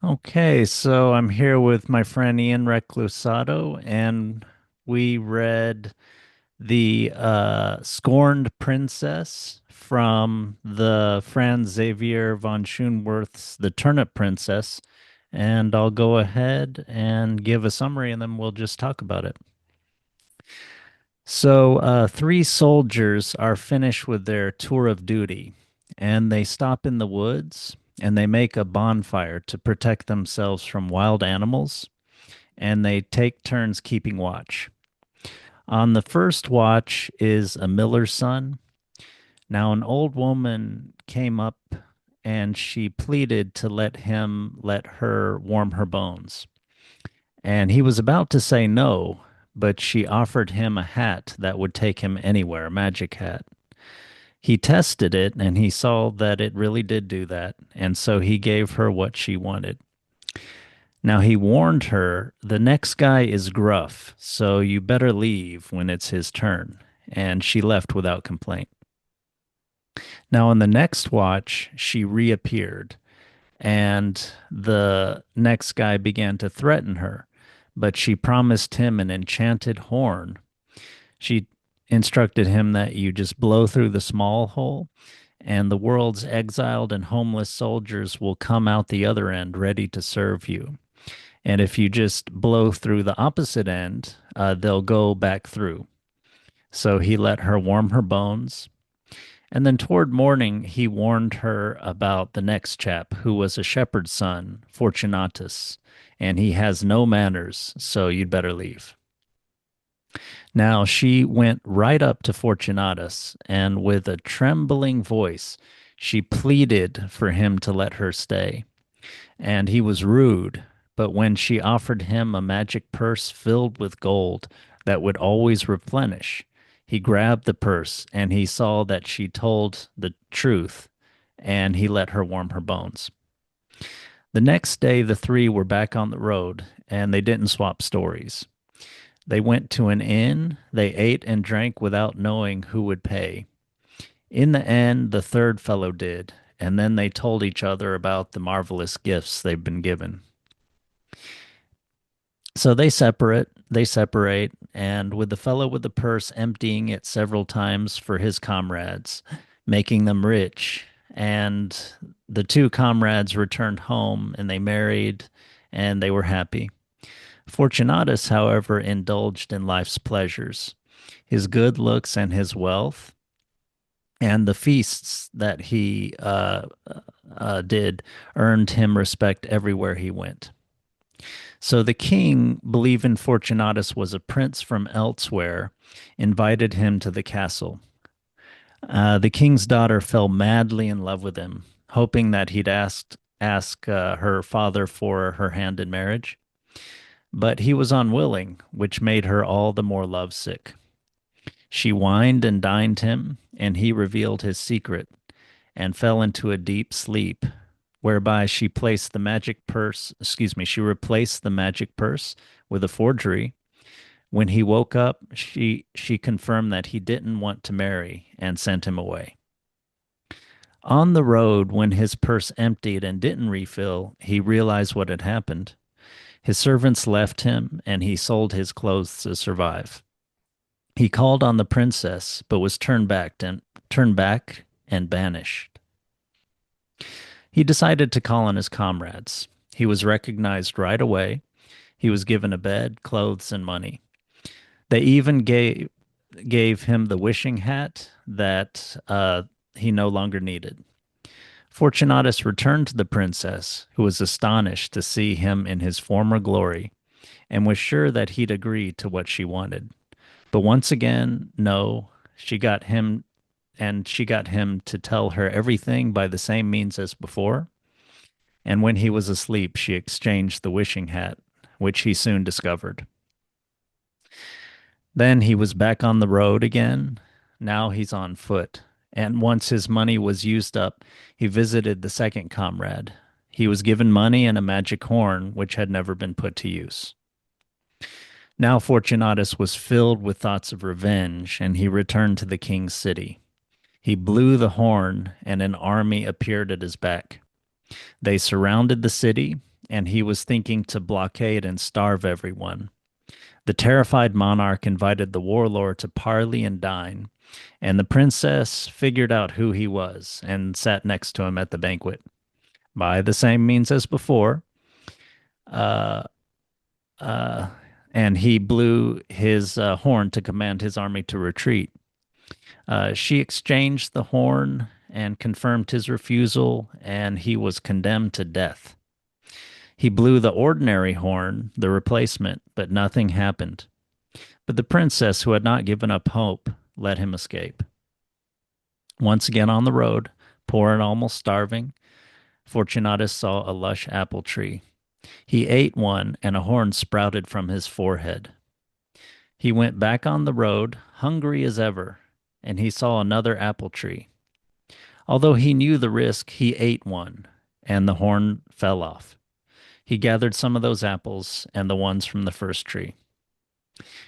Okay, so I'm here with my friend Ian Reclusado, and we read the Scorned Princess from the Franz Xavier von Schonwerth's The Turnip Princess. And I'll go ahead and give a summary, and then we'll just talk about it. So, three soldiers are finished with their tour of duty, and they stop in the woods and they make a bonfire to protect themselves from wild animals, and they take turns keeping watch. On the first watch is a miller's son. Now, an old woman came up and she pleaded to let her warm her bones. And he was about to say no, but she offered him a hat that would take him anywhere, a magic hat. He tested it and he saw that it really did do that, and so he gave her what she wanted. Now he warned her, the next guy is gruff, so you better leave when it's his turn. And she left without complaint. Now on the next watch, she reappeared, and the next guy began to threaten her, but she promised him an enchanted horn. She instructed him that you just blow through the small hole, and the world's exiled and homeless soldiers will come out the other end ready to serve you. And if you just blow through the opposite end, they'll go back through. So he let her warm her bones. And then toward morning, he warned her about the next chap who was a shepherd's son, Fortunatus. And he has no manners, so you'd better leave. Now she went right up to Fortunatus, and with a trembling voice, she pleaded for him to let her stay. And he was rude, but when she offered him a magic purse filled with gold that would always replenish, he grabbed the purse and he saw that she told the truth, and he let her warm her bones. The next day, the three were back on the road, and they didn't swap stories. They went to an inn, they ate and drank without knowing who would pay. In the end, the third fellow did, and then they told each other about the marvelous gifts they've been given. So they separate, and with the fellow with the purse emptying it several times for his comrades, making them rich, and the two comrades returned home and they married and they were happy. Fortunatus, however, indulged in life's pleasures, his good looks and his wealth, and the feasts that he did earned him respect everywhere he went. So the king, believing Fortunatus was a prince from elsewhere, invited him to the castle. The king's daughter fell madly in love with him, hoping that he'd ask her father for her hand in marriage. But he was unwilling, which made her all the more lovesick. She wined and dined him, and he revealed his secret and fell into a deep sleep, whereby she replaced the magic purse with a forgery. When he woke up, she confirmed that he didn't want to marry and sent him away. On the road, when his purse emptied and didn't refill, he realized what had happened. His servants left him, and he sold his clothes to survive. He called on the princess, but was turned back and banished. He decided to call on his comrades. He was recognized right away. He was given a bed, clothes, and money. They even gave him the wishing hat that he no longer needed. Fortunatus returned to the princess, who was astonished to see him in his former glory, and was sure that he'd agree to what she wanted. But once again, no, she got him to tell her everything by the same means as before. And when he was asleep, she exchanged the wishing hat, which he soon discovered. Then he was back on the road again. Now he's on foot. And once his money was used up, he visited the second comrade. He was given money and a magic horn, which had never been put to use. Now Fortunatus was filled with thoughts of revenge, and he returned to the king's city. He blew the horn, and an army appeared at his back. They surrounded the city, and he was thinking to blockade and starve everyone. The terrified monarch invited the warlord to parley and dine, and the princess figured out who he was and sat next to him at the banquet. By the same means as before, uh, uh, and he blew his horn to command his army to retreat. She exchanged the horn and confirmed his refusal, and he was condemned to death. He blew the ordinary horn, the replacement, but nothing happened. But the princess, who had not given up hope, let him escape. Once again on the road, poor and almost starving, Fortunatus saw a lush apple tree. He ate one, and a horn sprouted from his forehead. He went back on the road, hungry as ever, and he saw another apple tree. Although he knew the risk, he ate one, and the horn fell off. He gathered some of those apples and the ones from the first tree.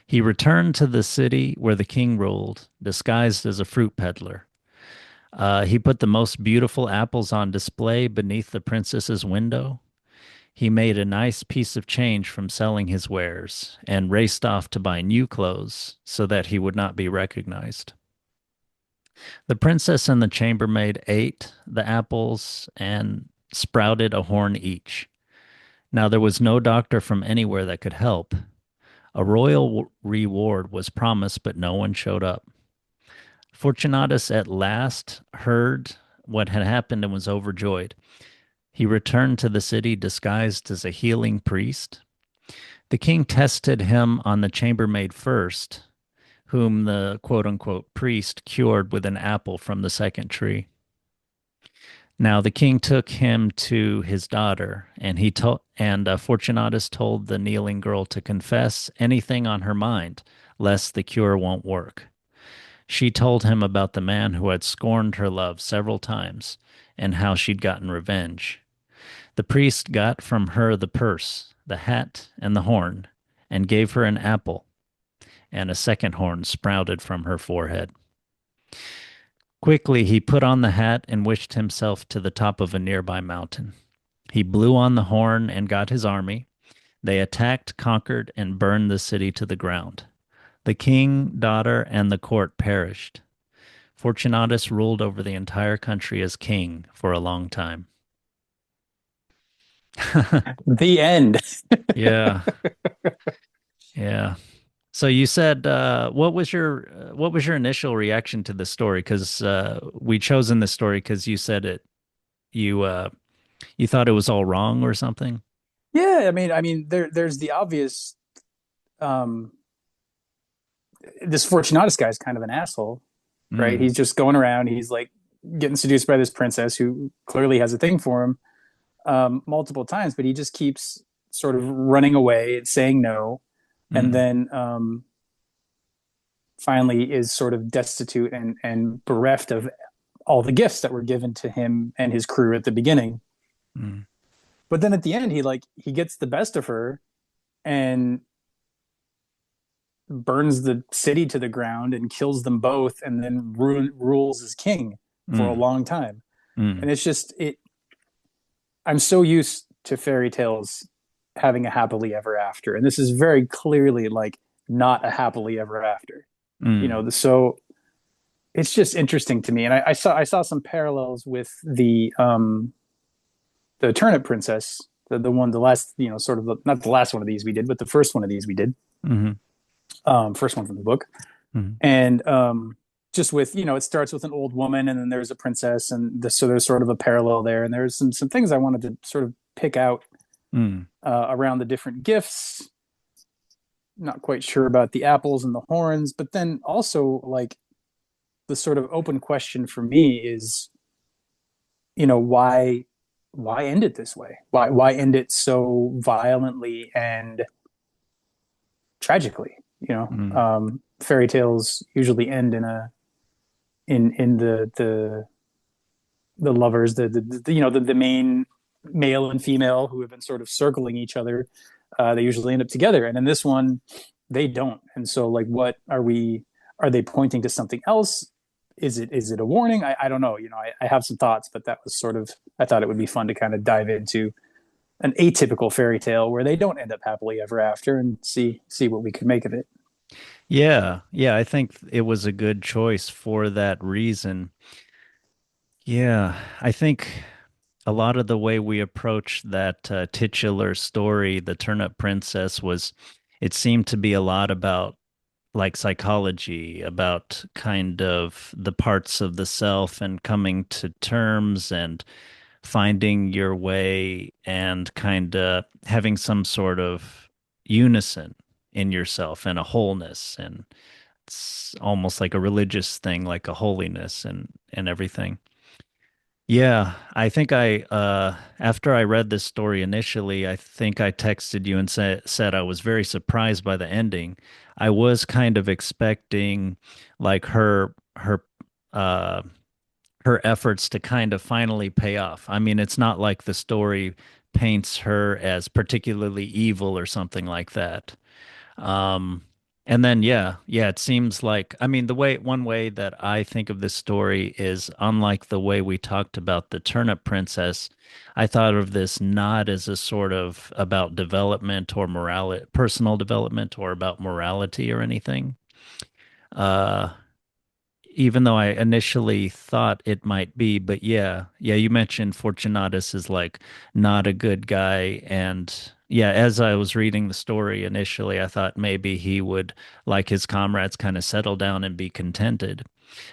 He returned to the city where the king ruled, disguised as a fruit peddler. He put the most beautiful apples on display beneath the princess's window. He made a nice piece of change from selling his wares and raced off to buy new clothes so that he would not be recognized. The princess and the chambermaid ate the apples and sprouted a horn each. Now there was no doctor from anywhere that could help. A royal reward was promised, but no one showed up. Fortunatus at last heard what had happened and was overjoyed. He returned to the city disguised as a healing priest. The king tested him on the chambermaid first, whom the quote unquote priest cured with an apple from the second tree. Now the king took him to his daughter, and Fortunatus told the kneeling girl to confess anything on her mind, lest the cure won't work. She told him about the man who had scorned her love several times and how she'd gotten revenge. The priest got from her the purse, the hat, and the horn, and gave her an apple, and a second horn sprouted from her forehead. Quickly he put on the hat and wished himself to the top of a nearby mountain. He blew on the horn and got his army. They attacked, conquered, and burned the city to the ground. The king, daughter, and the court perished. Fortunatus ruled over the entire country as king for a long time. The end. Yeah, yeah. So you said, what was your initial reaction to this story? Because we chosen this story because you said you uh, you thought it was all wrong or something. Yeah, there's the obvious. Um, this Fortunatus guy is kind of an asshole, right? Mm, He's just going around. He's like getting seduced by this princess who clearly has a thing for him multiple times, but he just keeps sort of running away and saying no, and mm, then finally is sort of destitute and bereft of all the gifts that were given to him and his crew at the beginning. mm, But then at the end, he gets the best of her and burns the city to the ground and kills them both, and then rules as king for a mm, long time. mm, And it's just it. I'm so used to fairy tales having a happily ever after, and this is very clearly like not a happily ever after. mm, So it's just interesting to me, and I saw some parallels with the turnip princess, the last sort of not the last one of these we did, but the first one of these we did, mm, first one from the book, mm, and just with it starts with an old woman and then there's a princess, and so there's sort of a parallel there, and there's some things I wanted to sort of pick out mm, around the different gifts. Not quite sure about the apples and the horns, but then also like the sort of open question for me is, why end it this way? Why end it so violently and tragically? mm, Fairy tales usually end in the lovers, the main male and female who have been sort of circling each other. They usually end up together, and in this one, they don't. And so, like, what are we? Are they pointing to something else? Is it a warning? I don't know. I have some thoughts, but that was sort of, I thought it would be fun to kind of dive into an atypical fairy tale where they don't end up happily ever after, and see what we could make of it. Yeah, yeah, I think it was a good choice for that reason. Yeah, I think a lot of the way we approached that titular story, the Turnip Princess, was it seemed to be a lot about like psychology, about kind of the parts of the self and coming to terms and finding your way and kind of having some sort of unison in yourself and a wholeness. And it's almost like a religious thing, like a holiness and everything. Yeah, I think after I read this story initially, I think I texted you and said I was very surprised by the ending. I was kind of expecting like uh her efforts to kind of finally pay off. I mean, it's not like the story paints her as particularly evil or something like that. Um, and then yeah, it seems like I mean one way that I think of this story is unlike the way we talked about the Turnip Princess. I thought of this not as a sort of about development or morality, personal development or about morality or anything. Uh, Even though I initially thought it might be, but yeah, you mentioned Fortunatus is like not a good guy. And yeah, as I was reading the story initially, I thought maybe he would, like his comrades, kind of settle down and be contented.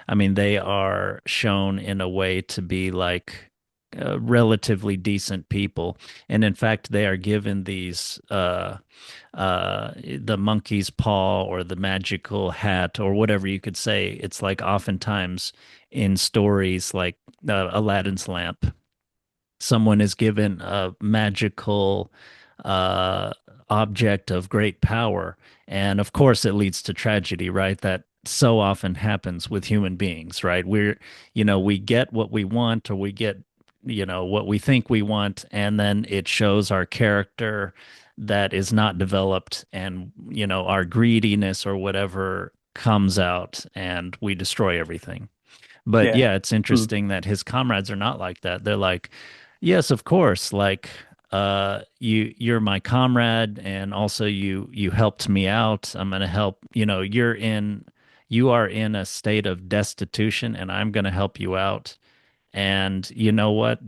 I mean, they are shown in a way to be like relatively decent people. And in fact, they are given the monkey's paw or the magical hat or whatever you could say. It's like oftentimes in stories like Aladdin's lamp, someone is given a magical uh, object of great power. And of course, it leads to tragedy, right? That so often happens with human beings, right? We get what we want or we get, what we think we want, and then it shows our character that is not developed and, our greediness or whatever comes out and we destroy everything. But Yeah. yeah, it's Hmm. interesting that his comrades are not like that. They're like, yes, of course, like you're my comrade and also you helped me out. I'm gonna help, you are in a state of destitution and I'm gonna help you out. And you know what?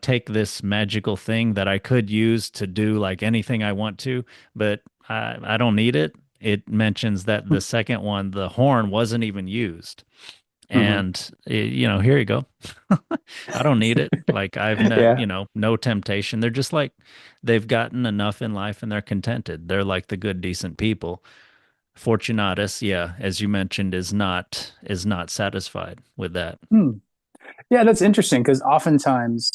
Take this magical thing that I could use to do like anything I want to, but I don't need it. It mentions that the second one, the horn wasn't even used. Hmm. And here you go. I don't need it. Like I've no, Yeah. no temptation. They're just like they've gotten enough in life and they're contented. They're like the good, decent people. Fortunatus, yeah, as you mentioned, is not satisfied with that. Hmm. Yeah, that's interesting because oftentimes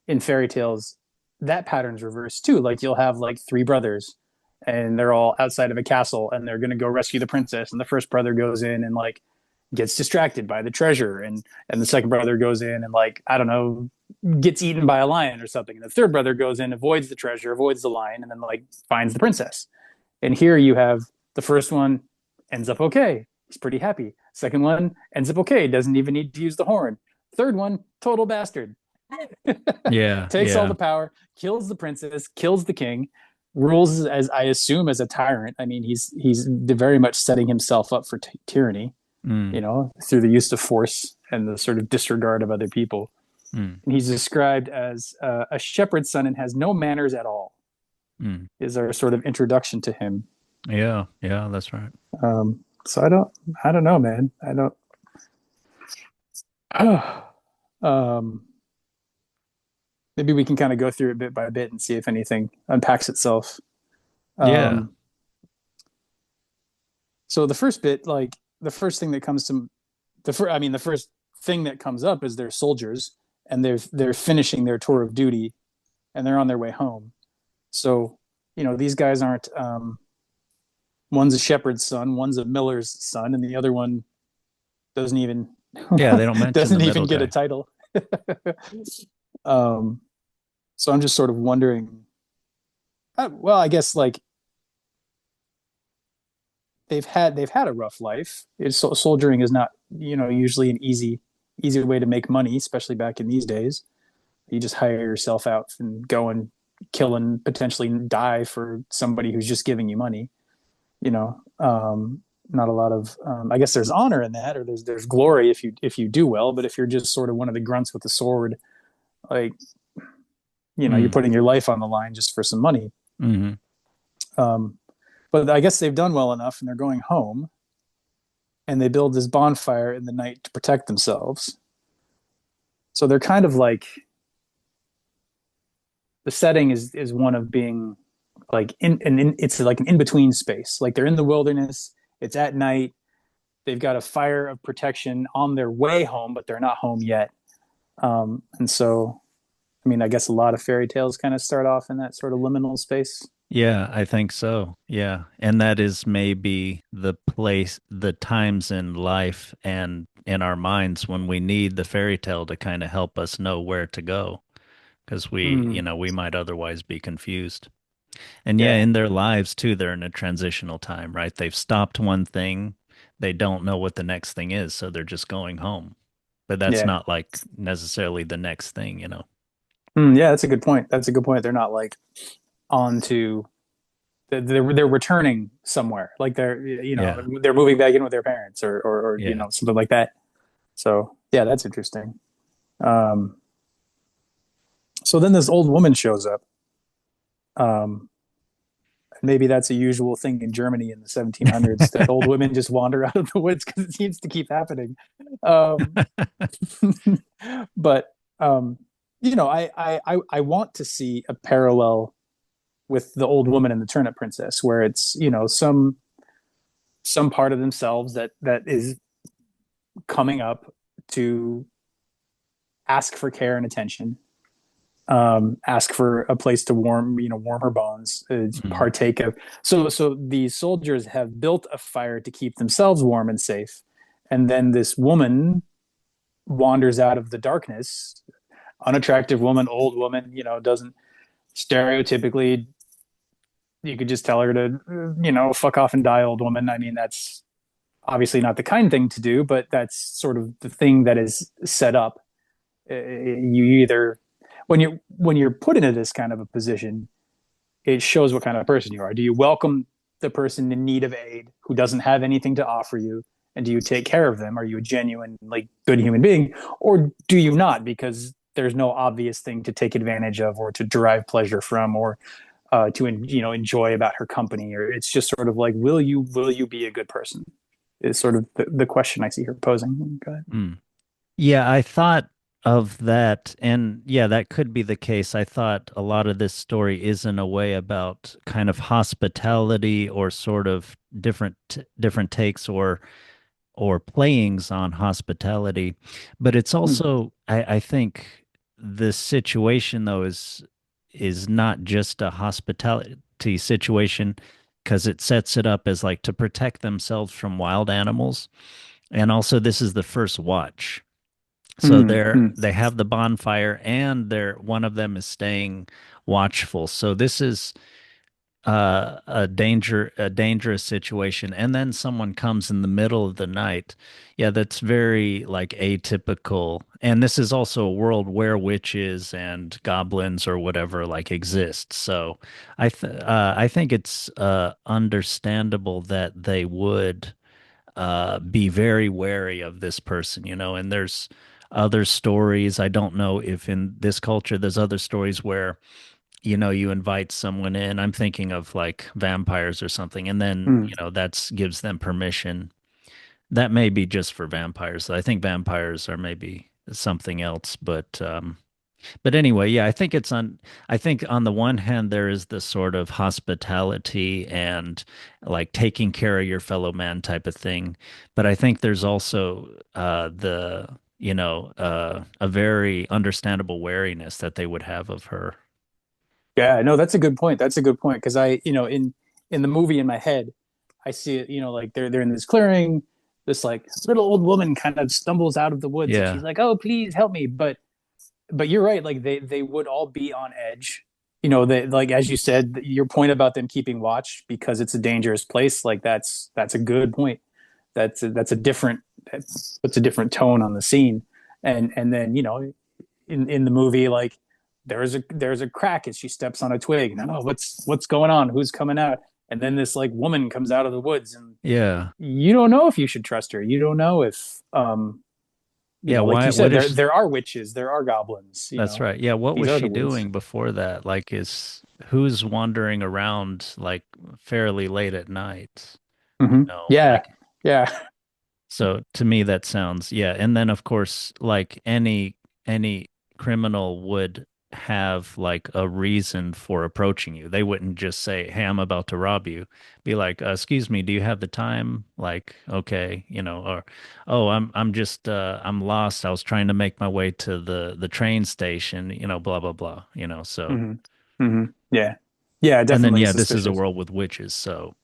in fairy tales, that pattern's reversed too. Like you'll have like three brothers and they're all outside of a castle and they're going to go rescue the princess. And the first brother goes in and like gets distracted by the treasure. And the second brother goes in and like, I don't know, gets eaten by a lion or something. And the third brother goes in, avoids the treasure, avoids the lion, and then like finds the princess. And here you have the first one ends up okay. He's pretty happy. Second one ends up okay. Doesn't even need to use the horn. Third one, total bastard. Yeah, Takes all yeah. the power, kills the princess, kills the king, rules as I assume as a tyrant. I mean, he's very much setting himself up for tyranny, Mm, through the use of force and the sort of disregard of other people. mm, And he's described as a shepherd's son and has no manners at all. mm. Is our sort of introduction to him. Yeah, yeah, that's right. So I don't know, man. I don't. um, Maybe we can kind of go through it bit by bit and see if anything unpacks itself. Yeah, Um, so the first bit, like the first thing that comes to the first thing that comes up is they're soldiers and they're finishing their tour of duty and they're on their way home. So these guys aren't. One's a shepherd's son, one's a miller's son, and the other one doesn't even yeah. They don't mention the doesn't middle even get a guy. title. um, so I'm just sort of wondering. Well, I guess like they've had a rough life. Soldiering is not usually an easy way to make money, especially back in these days. You just hire yourself out and go and kill and potentially die for somebody who's just giving you money. You know, not a lot of I guess there's honor in that, or there's glory if you do well. But if you're just sort of one of the grunts with the sword, like you're Mm. putting your life on the line just for some money. Hmm. Um, but I guess they've done well enough, and they're going home, and they build this bonfire in the night to protect themselves. So they're kind of like the setting is one of being like it's like an in between space. Like they're in the wilderness. It's at night. They've got a fire of protection on their way home, but they're not home yet. And so, I mean, I guess a lot of fairy tales kind of start off in that sort of liminal space. Yeah, I think so. Yeah. And that is maybe the place, the times in life and in our minds when we need the fairy tale to kind of help us know where to go because Mm, we might otherwise be confused. And yeah, yeah, in their lives too, they're in a transitional time, right? They've stopped one thing, they don't know what the next thing is, so they're just going home. But that's yeah, not like necessarily the next thing, you know? yeah. That's a good point. That's a good point. They're not like on to they're returning somewhere. Like Yeah. they're moving back in with their parents or Yeah. something like that. So yeah, that's interesting. Um, so then this old woman shows up. Um, maybe that's a usual thing in Germany in the 1700s that old women just wander out of the woods because it seems to keep happening. Um, but um, I want to see a parallel with the old woman and the turnip princess, where it's some part of themselves that is coming up to ask for care and attention, ask for a place to warm her bones, Mhm. partake of. So these soldiers have built a fire to keep themselves warm and safe, and then this woman wanders out of the darkness, unattractive woman, old woman, doesn't stereotypically. You could just tell her to, fuck off and die, old woman. I mean, that's obviously not the kind thing to do, but that's sort of the thing that is set up. You either when you're put into this kind of a position, it shows what kind of person you are. Do you welcome the person in need of aid who doesn't have anything to offer you, and do you take care of them? Are you a genuine, like, good human being, or do you not, because there's no obvious thing to take advantage of or to derive pleasure from, or to enjoy about her company? Or it's just sort of like, will you be a good person is sort of the question I see her posing. Go ahead. Mm. Yeah, I thought of that, and yeah, that could be the case. I thought a lot of this story is in a way about kind of hospitality or sort of different takes or playings on hospitality. But it's Mm, also, I think the situation though is not just a hospitality situation because it sets it up as like to protect themselves from wild animals. And also this is the first watch. So mm, mm, they have the bonfire and they're one of them is staying watchful. So this is a dangerous situation, and then someone comes in the middle of the night. Yeah, that's very like atypical. And this is also a world where witches and goblins or whatever like exist. So I think it's understandable that they would be very wary of this person, you know. And there's other stories. I don't know if in this culture there's other stories where you invite someone in. I'm thinking of like vampires or something, and then, mm. that's gives them permission. That may be just for vampires. I think vampires are maybe something else, but anyway, yeah, I think on the one hand there is this sort of hospitality and like taking care of your fellow man type of thing, but I think there's also a very understandable wariness that they would have of her. Yeah, no, that's a good point. That's a good point because in the movie in my head, I see it. Like they're in this clearing. This like little old woman kind of stumbles out of the woods, and she's Yeah. like, "Oh, please help me!" But you're right. Like they would all be on edge. They, like, as you said, your point about them keeping watch because it's a dangerous place. Like that's a good point. That's a different that puts a different tone on the scene. And then in the movie, like there's a crack as she steps on a twig, and oh, what's going on? Who's coming out? And then this like woman comes out of the woods, and Yeah. you don't know if you should trust her. You don't know if Yeah, like why you said, what there is there are witches, there are goblins. that's right. Yeah, what These was are she the woods. doing before that? Like is who's wandering around like fairly late at night? Yeah, Like yeah. so to me that sounds yeah. And then of course like any criminal would have like a reason for approaching you. They wouldn't just say, "Hey, I'm about to rob you." Be like, "Excuse me, do you have the time?" Like, okay, or oh, I'm just I'm lost. I was trying to make my way to the train station, blah blah blah, so hmm Yeah, yeah, and then definitely yeah, this is a suspicious. world with witches, so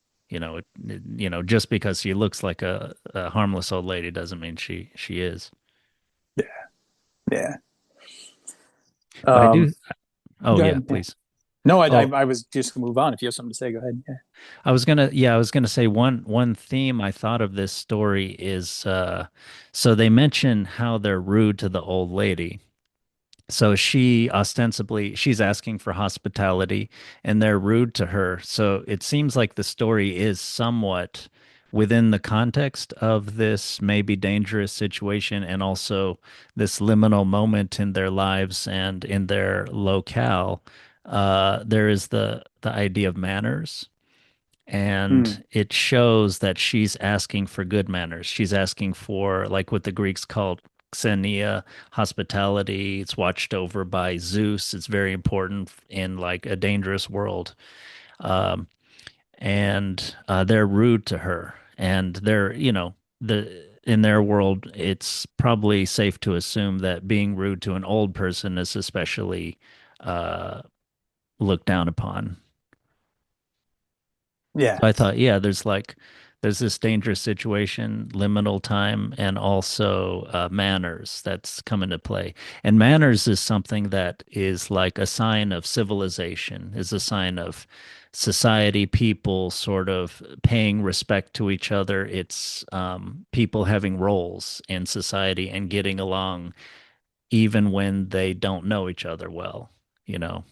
just because she looks like a harmless old lady doesn't mean she is. Yeah, yeah. But I Um, do. Oh Go yeah, ahead. Yeah. please. No, Oh, I was just gonna move on. If you have something to say, go ahead. Yeah. I was gonna say one theme I thought of this story is so they mention how they're rude to the old lady. So she's asking for hospitality and they're rude to her. So it seems like the story is somewhat within the context of this maybe dangerous situation and also this liminal moment in their lives and in their locale. There is the idea of manners. Mm, And it shows that she's asking for good manners. She's asking for, like what the Greeks called xenia, hospitality. It's watched over by Zeus. It's very important in like a dangerous world. Um, and they're rude to her. And they're, in their world, it's probably safe to assume that being rude to an old person is especially uh, looked down upon. yeah. So I thought, yeah, there's this dangerous situation, liminal time, and also manners that's come into play. And manners is something that is like a sign of civilization, is a sign of society, people sort of paying respect to each other. It's people having roles in society and getting along even when they don't know each other well, you know?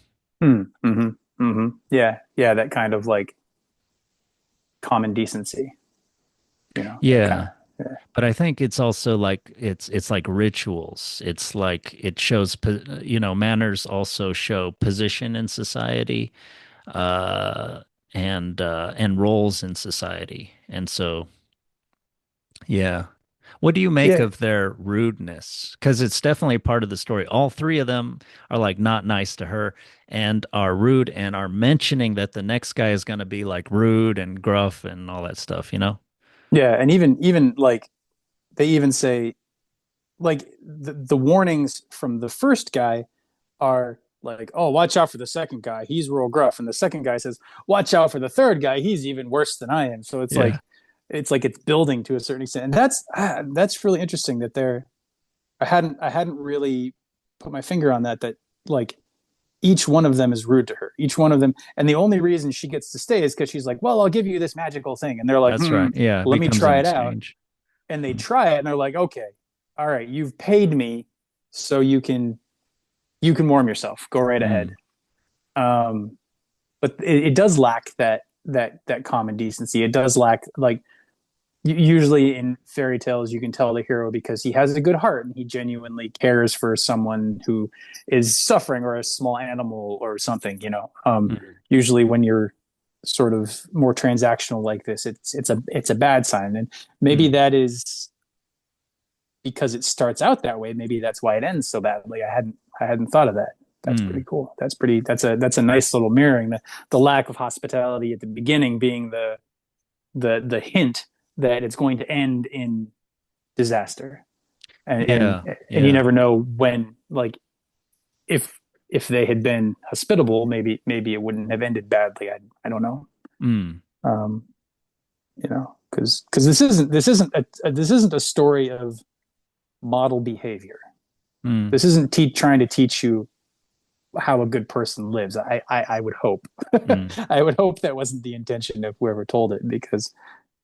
Yeah, yeah. That kind of like common decency. That kind Yeah. of. Yeah. But I think it's also like it's like rituals. It's like it shows, manners also show position in society, uh, and roles in society. And so, yeah. What do you make Yeah, of their rudeness? Because it's definitely part of the story. All three of them are like not nice to her and are rude and are mentioning that the next guy is going to be like rude and gruff and all that stuff, you know? yeah. And even like they even say like the warnings from the first guy are like, oh, watch out for the second guy. He's real gruff. And the second guy says, watch out for the third guy. He's even worse than I am. So Yeah, it's like it's building to a certain extent. And that's really interesting that they're I hadn't really put my finger on that like each one of them is rude to her. Each one of them, and the only reason she gets to stay is because she's like, well, I'll give you this magical thing. And they're like, that's right. Yeah, it let me becomes an try it out. exchange. And they Mm. try it and they're like, okay, all right, you've paid me, so you can warm yourself. Go right ahead. Mm. Um, but it does lack that common decency. It does lack like usually in fairy tales you can tell the hero because he has a good heart and he genuinely cares for someone who is suffering or a small animal or something. Mm. Usually when you're sort of more transactional like this, it's a bad sign, and maybe Mm. that is because it starts out that way. Maybe that's why it ends so badly. I hadn't thought of that. That's pretty Mm. cool. That's a nice little mirroring the lack of hospitality at the beginning being the hint that it's going to end in disaster. And and Yeah, and you yeah. never know when, like, if they had been hospitable, maybe it wouldn't have ended badly. I don't know. Mm. Um, because this isn't a story of model behavior. Mm. This isn't trying to teach you how a good person lives. I would hope. Mm. I would hope that wasn't the intention of whoever told it, because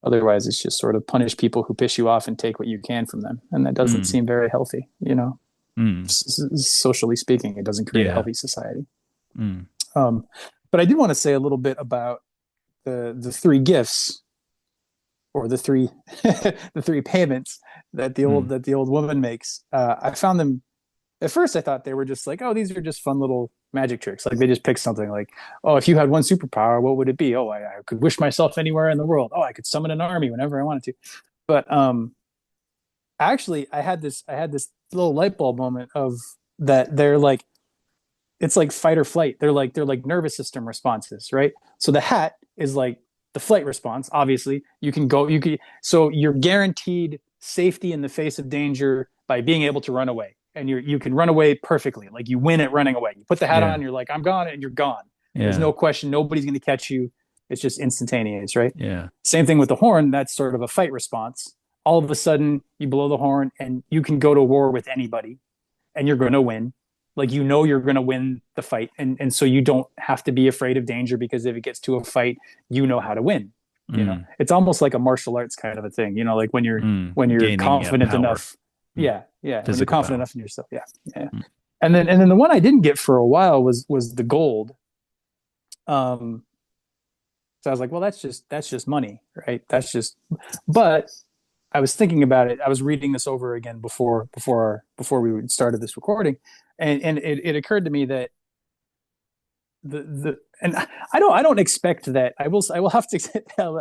otherwise it's just sort of punish people who piss you off and take what you can from them. And that doesn't Mm. seem very healthy. Mm. Socially speaking. It doesn't create a Yeah. healthy society. Mm. Um, but I did want to say a little bit about the three gifts, or the three the three payments Mm. that the old woman makes. I found them at first. I thought they were just like, oh, these are just fun little magic tricks. Like they just pick something like, oh, if you had one superpower, what would it be? Oh, I could wish myself anywhere in the world. Oh, I could summon an army whenever I wanted to. But actually, I had this little light bulb moment of that. They're like, it's like fight or flight. They're like nervous system responses, right? So the hat is like the flight response. Obviously, you can so you're guaranteed safety in the face of danger by being able to run away, and you can run away perfectly. Like you win at running away. You put the hat Yeah. on, you're like I'm gone, and you're gone. And there's Yeah. no question. Nobody's going to catch you. It's just instantaneous, right? Yeah. Same thing with the horn. That's sort of a fight response. All of a sudden, you blow the horn, and you can go to war with anybody and you're going to win. Like you know you're going to win the fight, and so you don't have to be afraid of danger because if it gets to a fight, you know how to win. You know, Mm. it's almost like a martial arts kind of a thing. You know, like Mm. when you're Gaining confident power. enough. Mm. Yeah, yeah. When you're Physical confident power. enough in yourself. Yeah, yeah. Mm. And then the one I didn't get for a while was the gold. Um, so I was like, well, that's just money, right? That's just. But I was thinking about it. I was reading this over again before we started this recording, and it occurred to me that the and I don't expect that. I will have to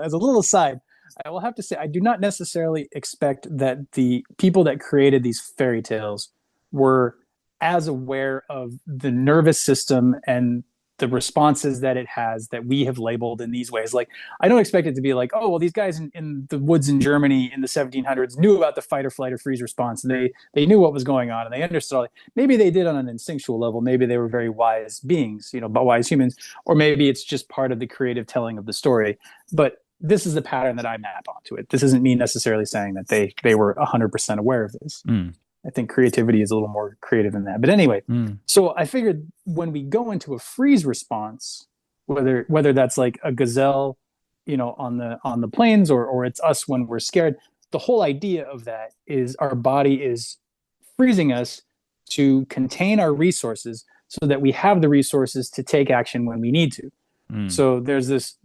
as a little aside. I will have to say I do not necessarily expect that the people that created these fairy tales were as aware of the nervous system and the responses that it has that we have labeled in these ways. Like I don't expect it to be like, oh well, these guys in the woods in Germany in the 1700s knew about the fight or flight or freeze response, and they knew what was going on and they understood all. Maybe they did on an instinctual level. Maybe they were very wise beings, you know, but wise humans, or maybe it's just part of the creative telling of the story. But this is the pattern that I map onto it. This isn't me necessarily saying that they were 100% aware of this. Mm. I think creativity is a little more creative than that. But anyway, Mm. so I figured when we go into a freeze response, whether that's like a gazelle, you know, on the plains, or it's us when we're scared, the whole idea of that is our body is freezing us to contain our resources so that we have the resources to take action when we need to. Mm. So there's this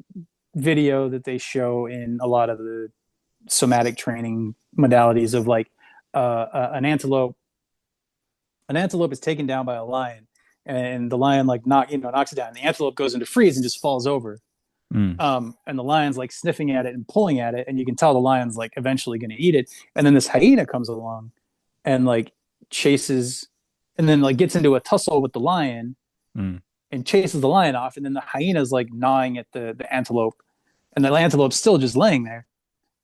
video that they show in a lot of the somatic training modalities of like an antelope. An antelope is taken down by a lion, and the lion like knocks it down. And the antelope goes into freeze and just falls over. Mm. And the lion's like sniffing at it and pulling at it, and you can tell the lion's like eventually going to eat it. And then this hyena comes along and like chases, and then like gets into a tussle with the lion Mm. and chases the lion off. And then the hyena's like gnawing at the antelope, and the antelope's still just laying there.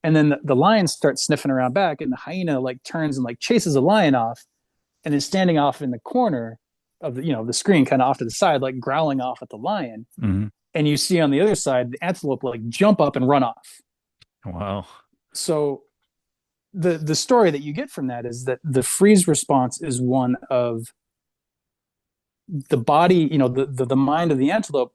And then the lion starts sniffing around back, and the hyena like turns and like chases the lion off, and is standing off in the corner of the screen, kind of off to the side, like growling off at the lion. Mm. And you see on the other side the antelope like jump up and run off. Wow. So the story that you get from that is that the freeze response is one of the body, the mind of the antelope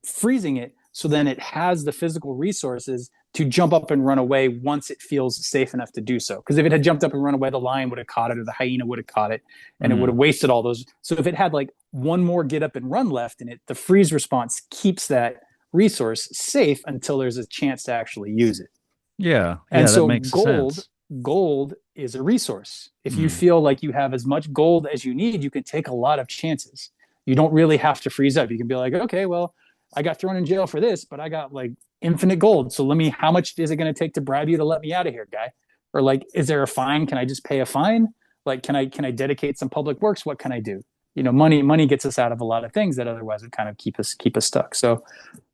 freezing it, so then it has the physical resources to jump up and run away once it feels safe enough to do so. Because if it had jumped up and run away, the lion would have caught it or the hyena would have caught it, and it would Mm. have wasted all those. So if it had like one more get up and run left in it, the freeze response keeps that resource safe until there's a chance to actually use it. Yeah. And Yeah, that so makes sense. gold is a resource. If you Mm. feel like you have as much gold as you need, you can take a lot of chances. You don't really have to freeze up. You can be like, okay, well, I got thrown in jail for this, but I got like infinite gold. So how much is it going to take to bribe you to let me out of here, guy? Or like, is there a fine? Can I just pay a fine? Like, can I dedicate some public works? What can I do? Money gets us out of a lot of things that otherwise would kind of keep us stuck. So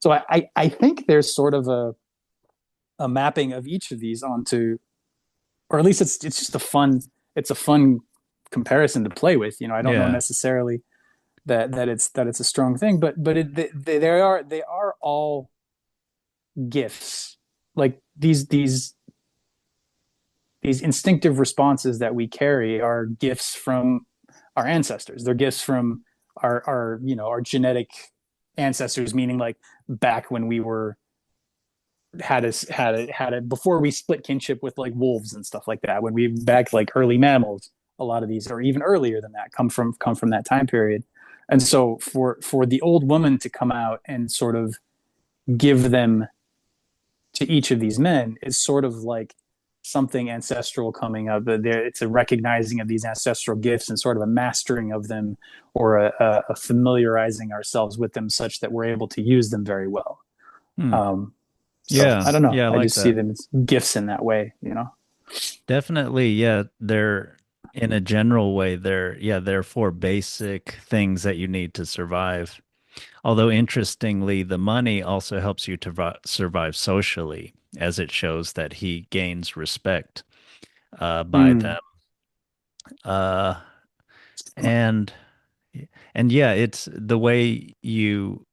I think there's sort of a mapping of each of these onto, or at least it's just it's a fun comparison to play with. I don't know Yeah. necessarily that it's a strong thing, but they are all gifts. Like these instinctive responses that we carry are gifts from our ancestors. They're gifts from our genetic ancestors, meaning like back when we were had a before we split kinship with like wolves and stuff like that, when we back like early mammals, a lot of these, or even earlier than that, come from that time period. And so for the old woman to come out and sort of give them to each of these men is sort of like something ancestral coming up. It's a recognizing of these ancestral gifts and sort of a mastering of them, or a familiarizing ourselves with them such that we're able to use them very well. Hmm. So Yeah. I don't know. Yeah, I I like just see that. them as gifts in that way, you know? Definitely, yeah, they're in a general way, they're for basic things that you need to survive. Although interestingly, the money also helps you to survive socially, as it shows that he gains respect by Mm, them. Uh, and and yeah, it's the way you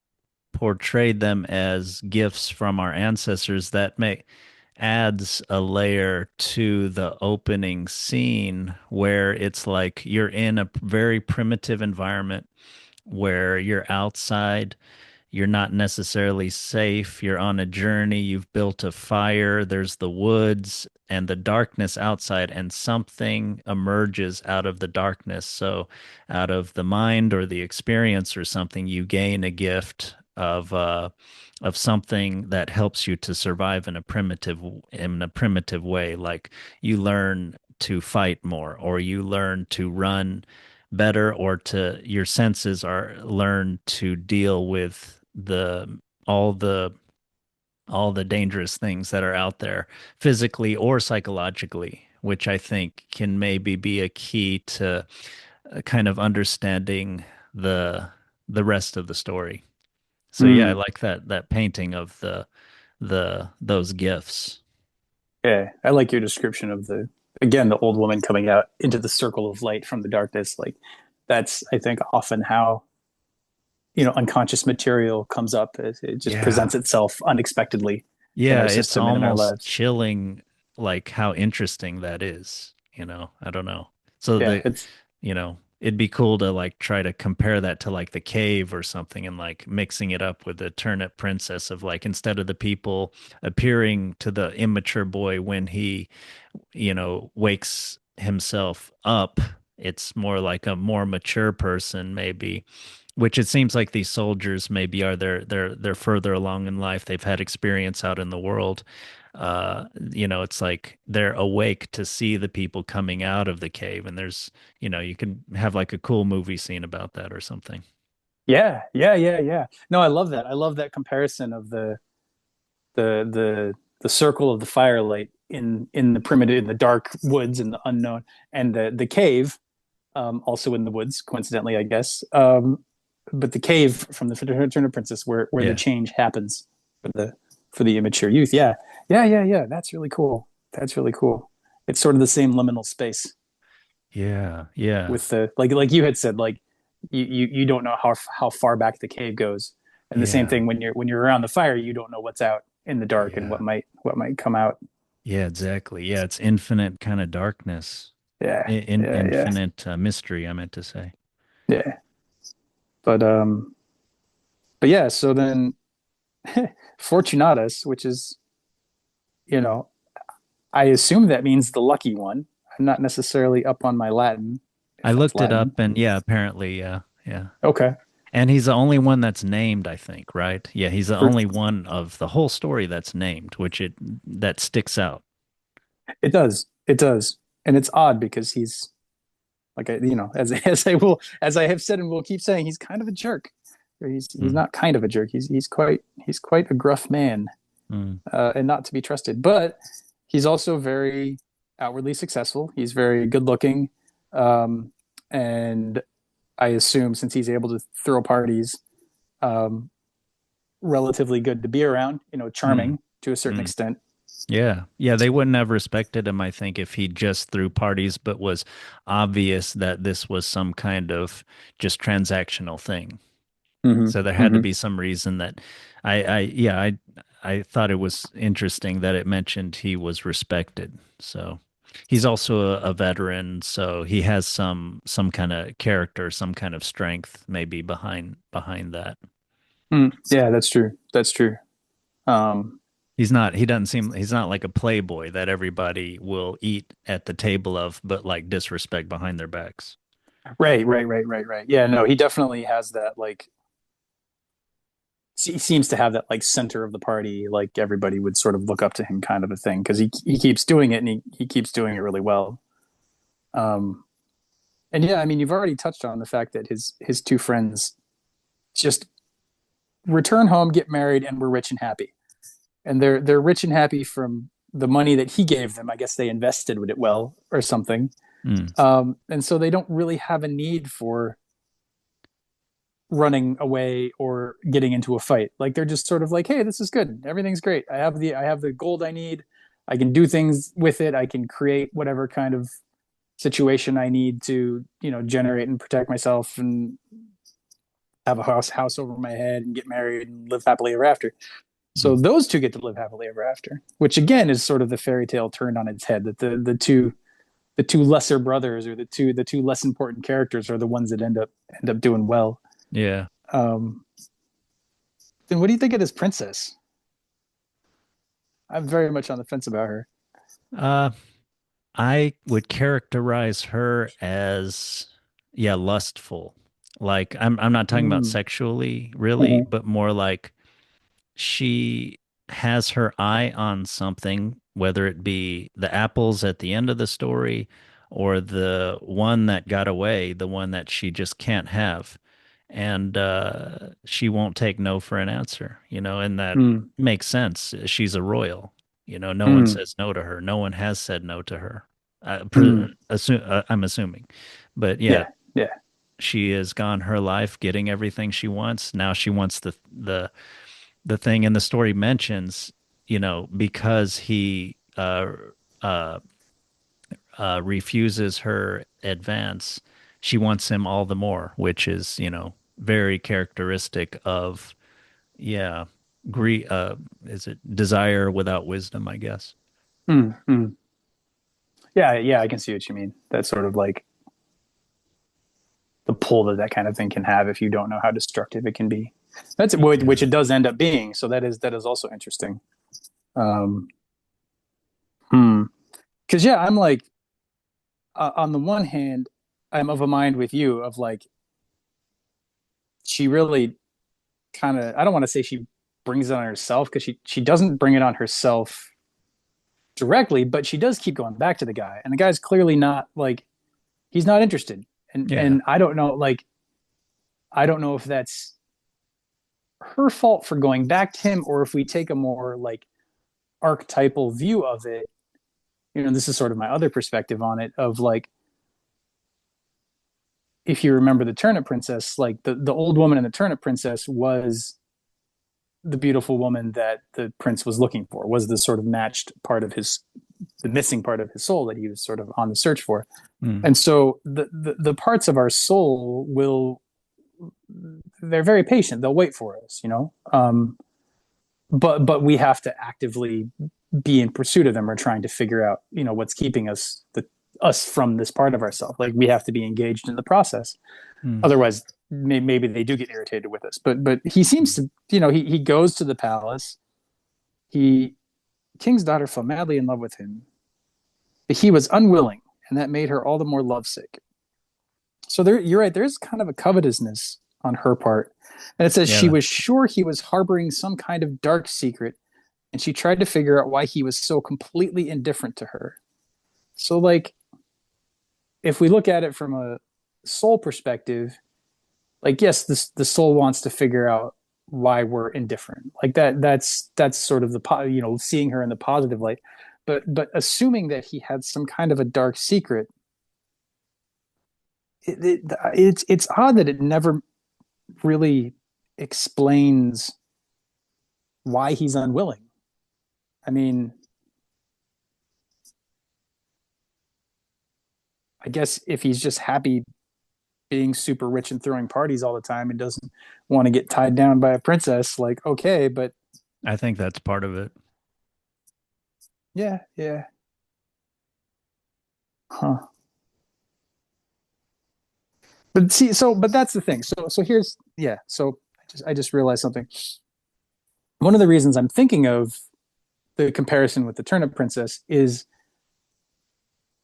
portrayed them as gifts from our ancestors that make adds a layer to the opening scene where it's like you're in a very primitive environment where you're outside. You're not necessarily safe. You're on a journey. You've built a fire. There's the woods and the darkness outside, and something emerges out of the darkness. So, out of the mind or the experience or something, you gain a gift of something that helps you to survive in a primitive way. Like you learn to fight more, or you learn to run better, or to your senses are learn to deal with all the all the dangerous things that are out there physically or psychologically, which I think can maybe be a key to kind of understanding the the rest of the story. So yeah, I mm, like that painting of the those gifts. yeah, I like your description of the old woman coming out into the circle of light from the darkness. Like that's, I think, often how, unconscious material comes up. It just presents Yeah. itself unexpectedly in Yeah, our it's system and in our almost lives. chilling, like how interesting that is, you know. I don't know. So Yeah, it's it'd be cool to like try to compare that to like the cave or something, and like mixing it up with the turnip princess of like, instead of the people appearing to the immature boy when he, wakes himself up, it's more like a more mature person maybe, which it seems like these soldiers maybe are they're further along in life. They've had experience out in the world. It's like they're awake to see the people coming out of the cave, and you can have like a cool movie scene about that or something. yeah, yeah, yeah, yeah. No, I love that. I love that comparison of the the the circle of the firelight in the primitive, in the dark woods and the unknown, and the cave, also in the woods, coincidentally, I guess. But the cave from the Fraternal Princess, where the Yeah. change happens for the immature youth. Yeah, yeah, yeah, yeah. That's really cool. That's really cool. It's sort of the same liminal space Yeah. Yeah. with the like you had said, like you don't know how far back the cave goes, and the same Yeah. thing when you're around the fire, you don't know what's out in the dark and what Yeah. might come out. Yeah, exactly. Yeah, it's infinite kind of darkness. Yeah, In yeah, yeah, infinite mystery, I meant to say. yeah. But yeah. So then Fortunatus, which is, you know, I assume that means the lucky one. I'm not necessarily up on my Latin, I if that's looked it Latin. up, and yeah, apparently, yeah, yeah. Okay. And he's the only one that's named, I think, right? Yeah, he's the For, only one of the whole story that's named, which it that sticks out. it does. It does. And it's odd because he's like, as I have said and will keep saying, he's kind of a jerk. He's Mm, not kind of a jerk. He's quite a gruff man, mm, and not to be trusted. But he's also very outwardly successful. He's very good looking, um, and I assume since he's able to throw parties, um, relatively good to be around. mm, Charming to a certain mm. extent. Yeah, yeah, they wouldn't have respected him, I think, if he just threw parties, but was obvious that this was some kind of just transactional thing. Mm-hmm. So there had to Mm-hmm. be some reason that yeah, I thought it was interesting that it mentioned he was respected. So he's also a veteran, so he has some kind of character, some kind of strength maybe behind that. Mm, yeah, that's true. That's true. Um, He doesn't seem, he's not like a playboy that everybody will eat at the table of, but like disrespect behind their backs. Right. Yeah, no, he definitely has that like he seems to have that like center of the party, like everybody would sort of look up to him kind of a thing because he keeps doing it and he keeps doing it really well. Um, and yeah, I mean, you've already touched on the fact that his two friends just return home, get married, and we're rich and happy. And they're rich and happy from the money that he gave them. I guess they invested with it well or something. Mm. And so they don't really have a need for running away or getting into a fight. Like they're just sort of like, hey, this is good. Everything's great. I have the gold I need. I can do things with it. I can create whatever kind of situation I need to, generate and protect myself and have a house over my head and get married and live happily ever after. So Mm. those two get to live happily ever after, which again is sort of the fairy tale turned on its head. That the two lesser brothers or the two less important characters are the ones that end up doing well. Yeah. Um, then what do you think of this princess? I'm very much on the fence about her. Uh, I would characterize her as, yeah, lustful. Like I'm not talking about Mm. sexually, really, Mhm. but more like she has her eye on something, whether it be the apples at the end of the story or the one that got away, the one that she just can't have. And she won't take no for an answer, and that Mm. makes sense. She's a royal. No one Mm. says no to her. No one has said no to her. Mm. I'm assuming. But yeah, Yeah, yeah. she has gone her life getting everything she wants. Now she wants the thing, and the story mentions, because he uh, refuses her advance, she wants him all the more, which is, very characteristic of, yeah, is it desire without wisdom, I guess. Mm. Mm. Yeah, yeah. I can see what you mean. That's sort of like the pull that kind of thing can have if you don't know how destructive it can be. That's which Yeah. it does end up being. So that is also interesting. Um, hmm. Because yeah, I'm like on the one hand, I'm of a mind with you of like she really kind of I don't want to say she brings it on herself because she doesn't bring it on herself directly, but she does keep going back to the guy, and the guy's clearly not like he's not interested, and Yeah. and I don't know if that's her fault for going back to him or if we take a more like archetypal view of it. This is sort of my other perspective on it of like if you remember the turnip princess, like the old woman in the turnip princess was the beautiful woman that the prince was looking for, was the sort of matched part of the missing part of his soul that he was sort of on the search for. Mm. And so the parts of our soul will, they're very patient. They'll wait for us, but we have to actively be in pursuit of them or trying to figure out, what's keeping us from this part of ourselves. Like we have to be engaged in the process. Mm. Otherwise, maybe they do get irritated with us. But he seems to, he goes to the palace. He King's daughter fell madly in love with him, but he was unwilling, and that made her all the more lovesick. So you're right. There's kind of a covetousness on her part, and it says she Yeah. was sure he was harboring some kind of dark secret, and she tried to figure out why he was so completely indifferent to her. So, like, if we look at it from a soul perspective, like, yes, the soul wants to figure out why we're indifferent. Like that's sort of seeing her in the positive light. But assuming that he had some kind of a dark secret, it's odd that it never really explains why he's unwilling. I mean, I guess if he's just happy being super rich and throwing parties all the time and doesn't want to get tied down by a princess, like okay, but I think that's part of it. yeah, yeah, huh. But see, but that's the thing. So here's yeah. So I just realized something. One of the reasons I'm thinking of the comparison with the Turnip Princess is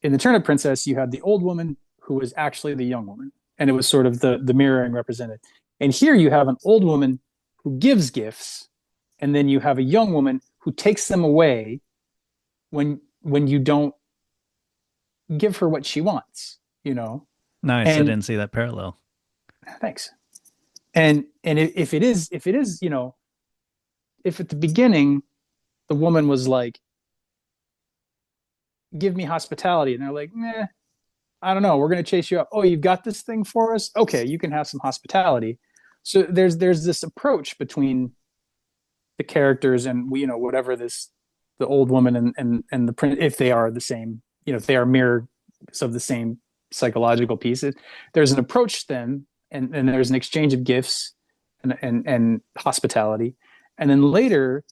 in the Turnip Princess, you had the old woman who was actually the young woman, and it was sort of the mirroring represented. And here you have an old woman who gives gifts, and then you have a young woman who takes them away when you don't give her what she wants, you know. Nice. I And didn't see that parallel. thanks. And if it is, if at the beginning the woman was like, "Give me hospitality," and they're like, "Nah, I don't know. We're going to chase you up. Oh, you've got this thing for us? Okay, you can have some hospitality." So there's this approach between the characters and whatever this the old woman and the prince, if they are the same, if they are mirrors of the same psychological pieces, there's an approach then, and there's an exchange of gifts and hospitality, and then later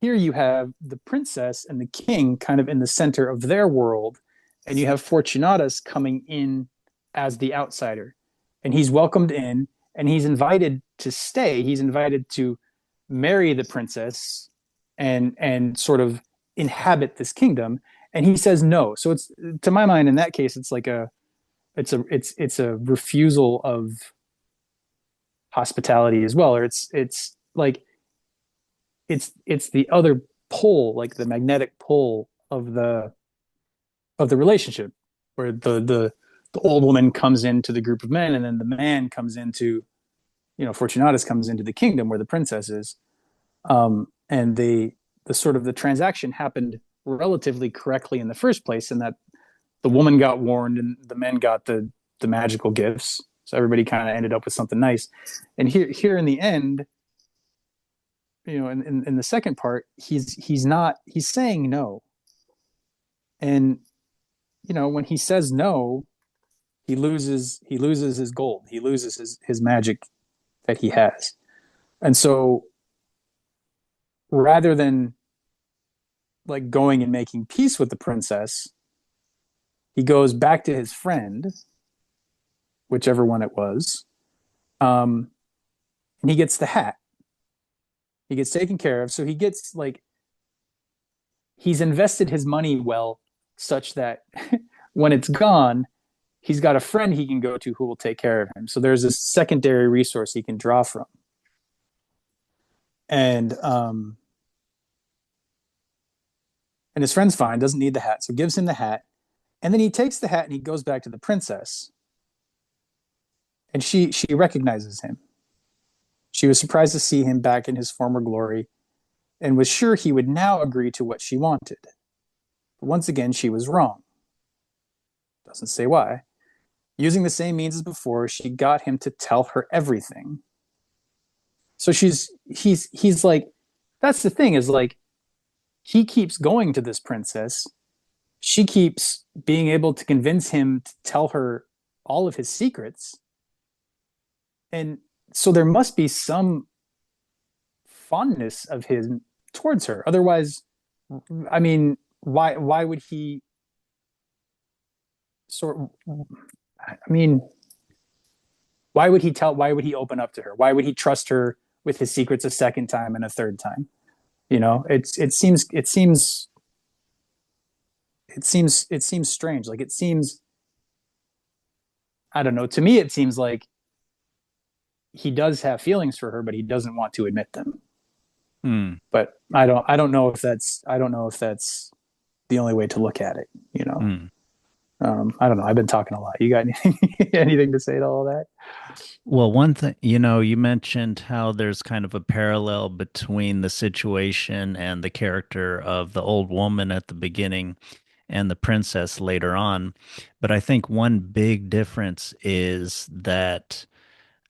here you have the princess and the king kind of in the center of their world, and you have Fortunatus coming in as the outsider, and he's welcomed in, and he's invited to stay. He's invited to marry the princess and sort of inhabit this kingdom, and he says no. So it's, to my mind, in that case, it's like it's a refusal of hospitality as well, or it's like it's the other pull, like the magnetic pull of the relationship, where the old woman comes into the group of men, and then the man comes into, Fortunatus comes into the kingdom where the princess is. And the sort of the transaction happened relatively correctly in the first place, in that the woman got warned and the men got the magical gifts. So everybody kind of ended up with something nice. And here in the end, in the second part, he's saying no. And when he says no, he loses his gold. He loses his magic that he has. And so rather than like going and making peace with the princess, he goes back to his friend, whichever one it was, and he gets the hat. He gets taken care of. So he gets like, he's invested his money well, such that when it's gone, he's got a friend he can go to who will take care of him. So there's a secondary resource he can draw from. And and his friend's fine, doesn't need the hat, so gives him the hat. And then he takes the hat and he goes back to the princess. And she recognizes him. She was surprised to see him back in his former glory, and was sure he would now agree to what she wanted. But once again, she was wrong. Doesn't say why. Using the same means as before, she got him to tell her everything. So he's like, that's the thing, is like, he keeps going to this princess. She keeps being able to convince him to tell her all of his secrets. And so there must be some fondness of his towards her. Otherwise, I mean, why would he sort I mean, why would he open up to her? Why would he trust her with his secrets a second time and a third time? It seems strange. Like, it seems, I don't know, to me it seems like he does have feelings for her, but he doesn't want to admit them. Hmm. But I don't know if that's the only way to look at it, you know. Hmm. I don't know. I've been talking a lot. You got anything to say to all that? Well, one thing, you mentioned how there's kind of a parallel between the situation and the character of the old woman at the beginning and the princess later on. But I think one big difference is that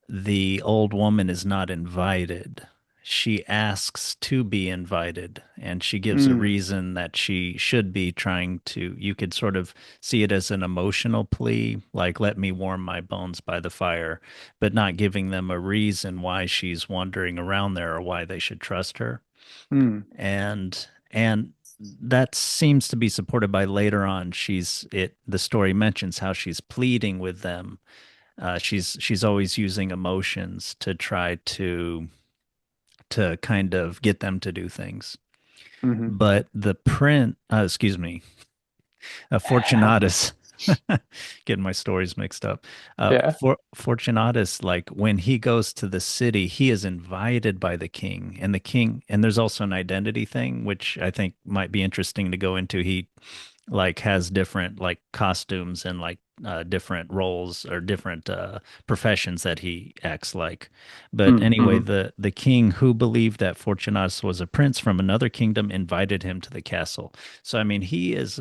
the old woman is not invited. She asks to be invited, and she gives a Mm, reason that she should be trying to. You could sort of see it as an emotional plea, like, let me warm my bones by the fire, but not giving them a reason why she's wandering around there or why they should trust her. mm, And that seems to be supported by later on. The story mentions how she's pleading with them. She's always using emotions to try to kind of get them to do things. Hmm. But the prince, excuse me, Fortunatus, getting my stories mixed up. Yeah. Fortunatus, like when he goes to the city, he is invited by the king, and there's also an identity thing, which I think might be interesting to go into. He like has different like costumes and like different roles or different professions that he acts like. But anyway, Mm-hmm. the king who believed that Fortunatus was a prince from another kingdom invited him to the castle. So I mean, he is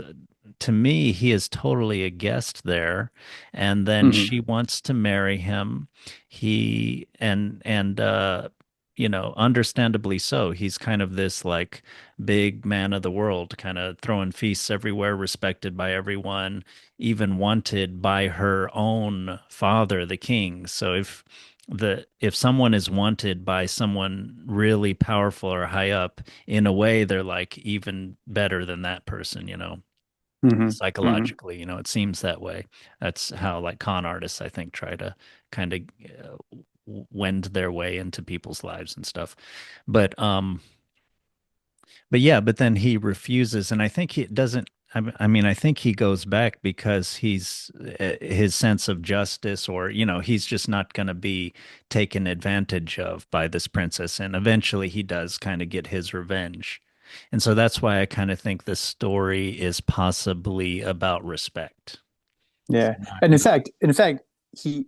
to me, he is totally a guest there, and then Hmm. she wants to marry him. He and you know, understandably so. He's kind of this like big man of the world, kind of throwing feasts everywhere, respected by everyone, even wanted by her own father, the king. So if someone is wanted by someone really powerful or high up, in a way, they're like even better than that person, you know, Hmm. Hmm. psychologically, you know, it seems that way. That's how like con artists, I think, try to kind of wend their way into people's lives and stuff. But but yeah, but then he refuses, and I think he doesn't. I mean, I think he goes back because he's his sense of justice, or you know, he's just not going to be taken advantage of by this princess, and eventually he does kind of get his revenge, and so that's why I kind of think the story is possibly about respect. It's Yeah. not, And you know. in fact, she,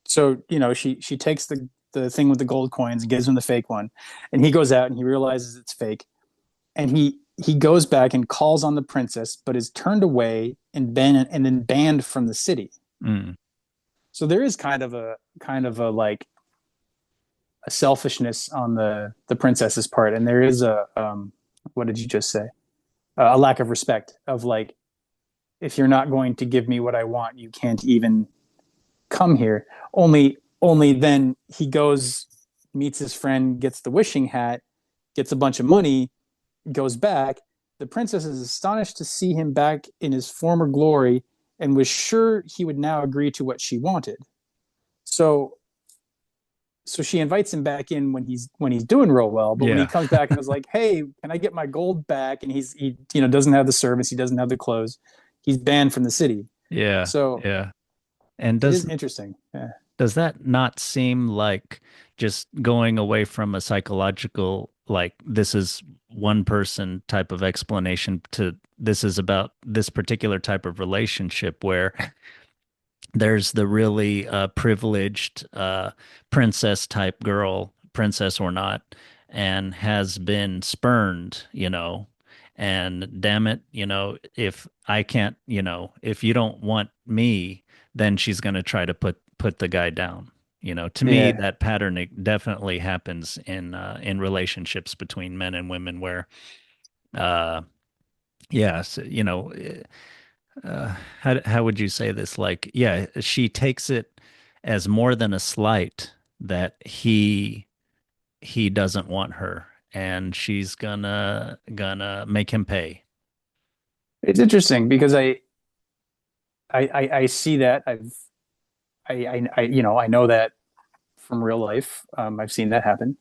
so, she takes the thing with the gold coins and gives him the fake one. And he goes out and he realizes it's fake. And he goes back and calls on the princess, but is turned away and then banned from the city. Mm, So there is kind of a like a selfishness on the princess's part, and there is a what did you just say? A lack of respect of like, if you're not going to give me what I want, you can't even come here. Only then he goes, meets his friend, gets the wishing hat, gets a bunch of money, goes back. The princess is astonished to see him back in his former glory and was sure he would now agree to what she wanted. So she invites him back in when he's doing real well, but when he yeah, comes back and is like, "Hey, can I get my gold back?" and he doesn't have the servants, he doesn't have the clothes, he's banned from the city. yeah, So yeah. And it is interesting. Yeah. does that not seem like just going away from a psychological, like this is one person type of explanation to this is about this particular type of relationship where there's the really privileged princess type girl, princess or not, and has been spurned, you know. And damn it, you know, if I can't, you know, if you don't want me, then she's going to try to put the guy down. You know, to me, Yeah. that pattern definitely happens in relationships between men and women where, uh, yes, you know, how would you say this? Like, yeah, she takes it as more than a slight that he doesn't want her, and she's gonna make him pay. It's interesting because I see that. I know that from real life. I've seen that happen.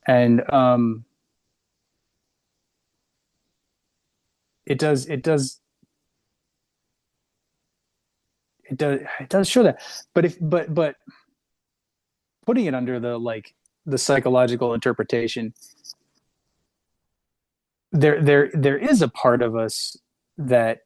And it does show that. But putting it under the psychological interpretation, there is a part of us that,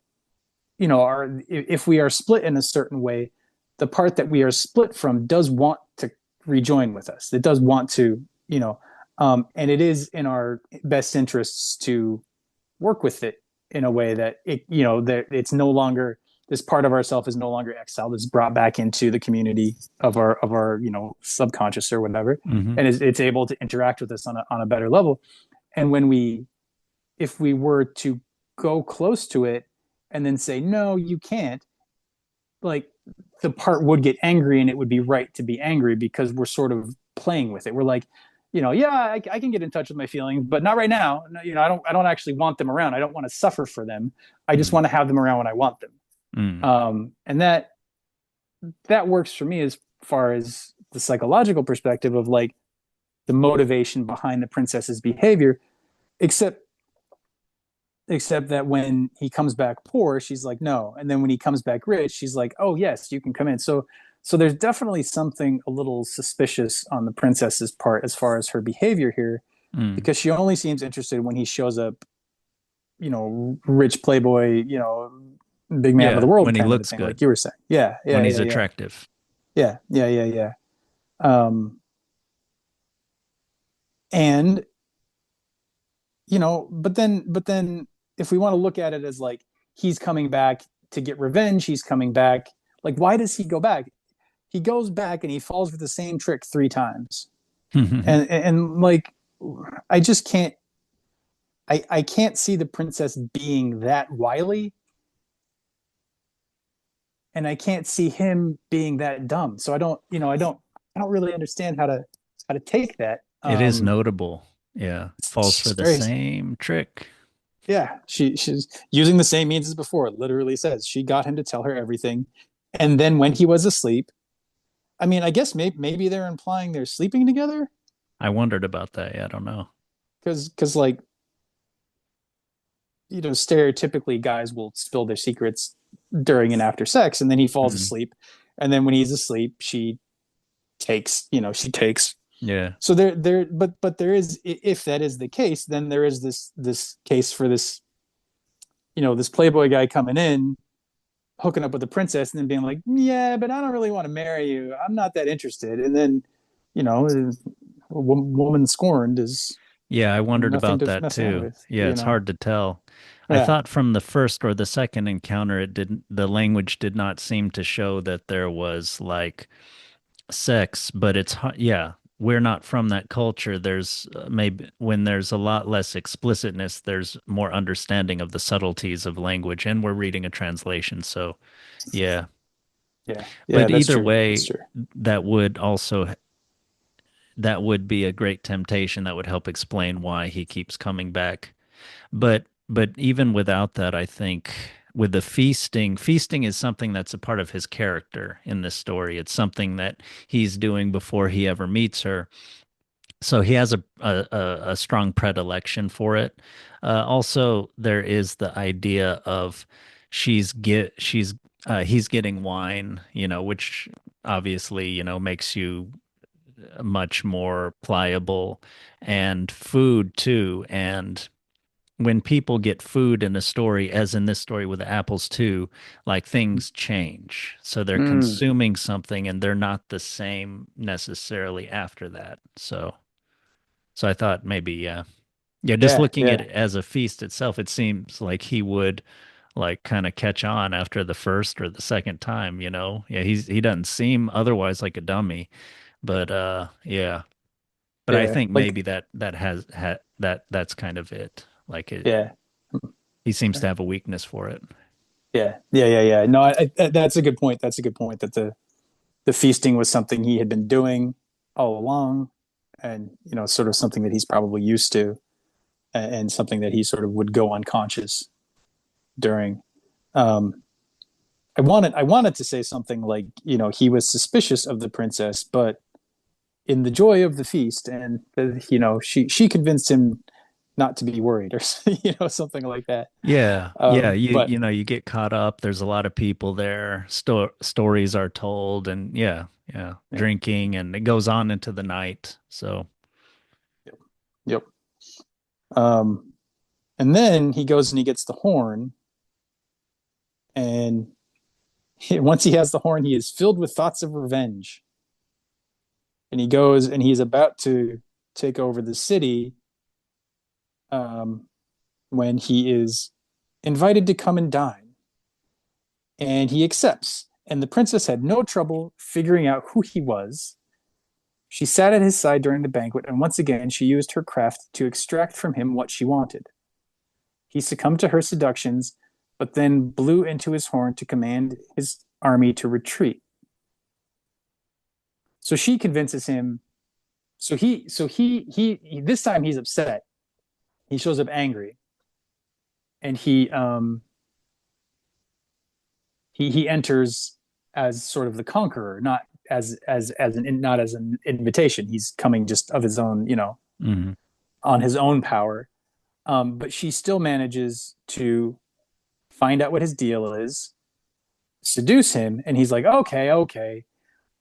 are, if we are split in a certain way, the part that we are split from does want to rejoin with us. It does want to, and it is in our best interests to work with it in a way that that it's no longer, this part of ourself is no longer exiled. It's brought back into the community of our subconscious or whatever, Hmm. and it's able to interact with us on a better level. And if we were to go close to it and then say no, you can't, like, the part would get angry, and it would be right to be angry because we're sort of playing with it. We're like, yeah, I can get in touch with my feelings, but not right now. No, I don't actually want them around. I don't want to suffer for them. I just want to have them around when I want them. Mm. And that works for me as far as the psychological perspective of like the motivation behind the princess's behavior. except except that when he comes back poor, she's like, no. And then when he comes back rich, she's like, oh yes, you can come in. So there's definitely something a little suspicious on the princess's part as far as her behavior here, Mm. because she only seems interested when he shows up, rich playboy, big man of the Yeah, world when he kind of a looks thing, good, like you were saying. Yeah, when yeah, he's yeah, yeah, attractive. yeah, yeah, yeah, yeah. Um, and but then if we want to look at it as like he's coming back to get revenge, he's coming back. Like, why does he go back? He goes back and he falls for the same trick 3 times, and like, I just can't. I can't see the princess being that wily, and I can't see him being that dumb. So I don't really understand how to take that. It is notable. Yeah, falls for She's the very same trick. Yeah, she's using the same means as before. It literally says she got him to tell her everything, and then when he was asleep, I mean, I guess maybe they're implying they're sleeping together, I wondered about that. Yeah, I don't know. because like, stereotypically guys will spill their secrets during and after sex, and then he falls Mm. asleep, and then when he's asleep, she takes. Yeah. So but there is, if that is the case, then there is this case for this playboy guy coming in, hooking up with the princess, and then being like, yeah, but I don't really want to marry you, I'm not that interested. And then, a woman scorned is Yeah, I wondered nothing about to that mess around too. with, Yeah, it's hard to tell. I yeah. thought from the first or the second encounter, the language did not seem to show that there was like sex, but yeah, we're not from that culture. There's maybe when there's a lot less explicitness, there's more understanding of the subtleties of language, and we're reading a translation. So, yeah. Yeah, yeah, But that's either true, that's way, true. that would also that would be a great temptation that would help explain why he keeps coming back. But even without that, I think with the feasting is something that's a part of his character in this story. It's something that he's doing before he ever meets her. So he has a strong predilection for it. Also, there is the idea of she's he's getting wine, which obviously, makes you much more pliable, and food too. And when people get food in a story, as in this story with the apples too, like things change. So they're Mm, consuming something and they're not the same necessarily after that. So I thought maybe, yeah. Yeah, just yeah, looking at yeah, it as a feast itself, it seems like he would like kind of catch on after the first or the second time. Yeah, he doesn't seem otherwise like a dummy, but yeah. But I yeah, think like, maybe that's kind of it. Like yeah, he seems to have a weakness for it. yeah, yeah, yeah, yeah. No, that's a good point. That's a good point, that the feasting was something he had been doing all along, and sort of something that he's probably used to, and something that he sort of would go unconscious during. Um, I wanted to say something like, he was suspicious of the princess, but in the joy of the feast, and she convinced him not to be worried, or something like that. Yeah, yeah. You But you know you get caught up. There's a lot of people there. Stories are told, and yeah, yeah, yeah, drinking, and it goes on into the night. So yep, yep. Um, and then he goes and he gets the horn, and once he has the horn, he is filled with thoughts of revenge, and he goes and he's about to take over the city, um, when he is invited to come and dine, and he accepts. And the princess had no trouble figuring out who he was. She sat at his side during the banquet, and once again she used her craft to extract from him what she wanted. He succumbed to her seductions, but then blew into his horn to command his army to retreat. So she convinces him. So he this time he's upset. He shows up angry, and he enters as sort of the conqueror, not as an invitation. He's coming just of his own, mhm. on his own power. But she still manages to find out what his deal is, seduce him, and he's like, okay, okay,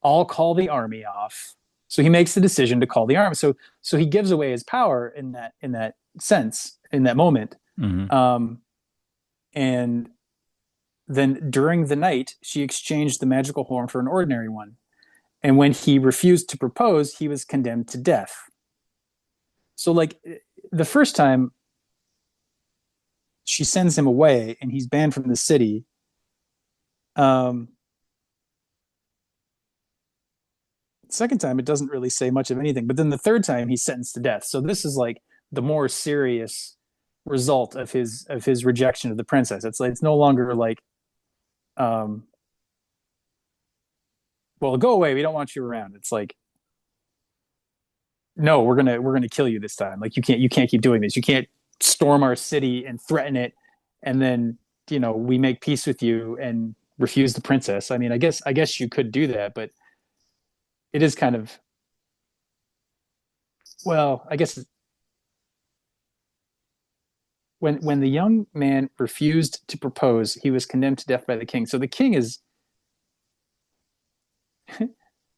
I'll call the army off. So he makes the decision to call the army. So he gives away his power in that sense, in that moment. Hmm. Um, and then during the night, she exchanged the magical horn for an ordinary one. And when he refused to propose, he was condemned to death. So like the first time she sends him away and he's banned from the city. Um, Second time, it doesn't really say much of anything. But then the third time, he's sentenced to death. So this is like the more serious result of his rejection of the princess. It's like it's no longer like, um, well, go away. We don't want you around. It's like, no, we're gonna kill you this time. Like you can't keep doing this. You can't storm our city and threaten it, and then we make peace with you and refuse the princess. I mean, I guess you could do that, but it is kind of, well, I guess when the young man refused to propose, he was condemned to death by the king. So the king is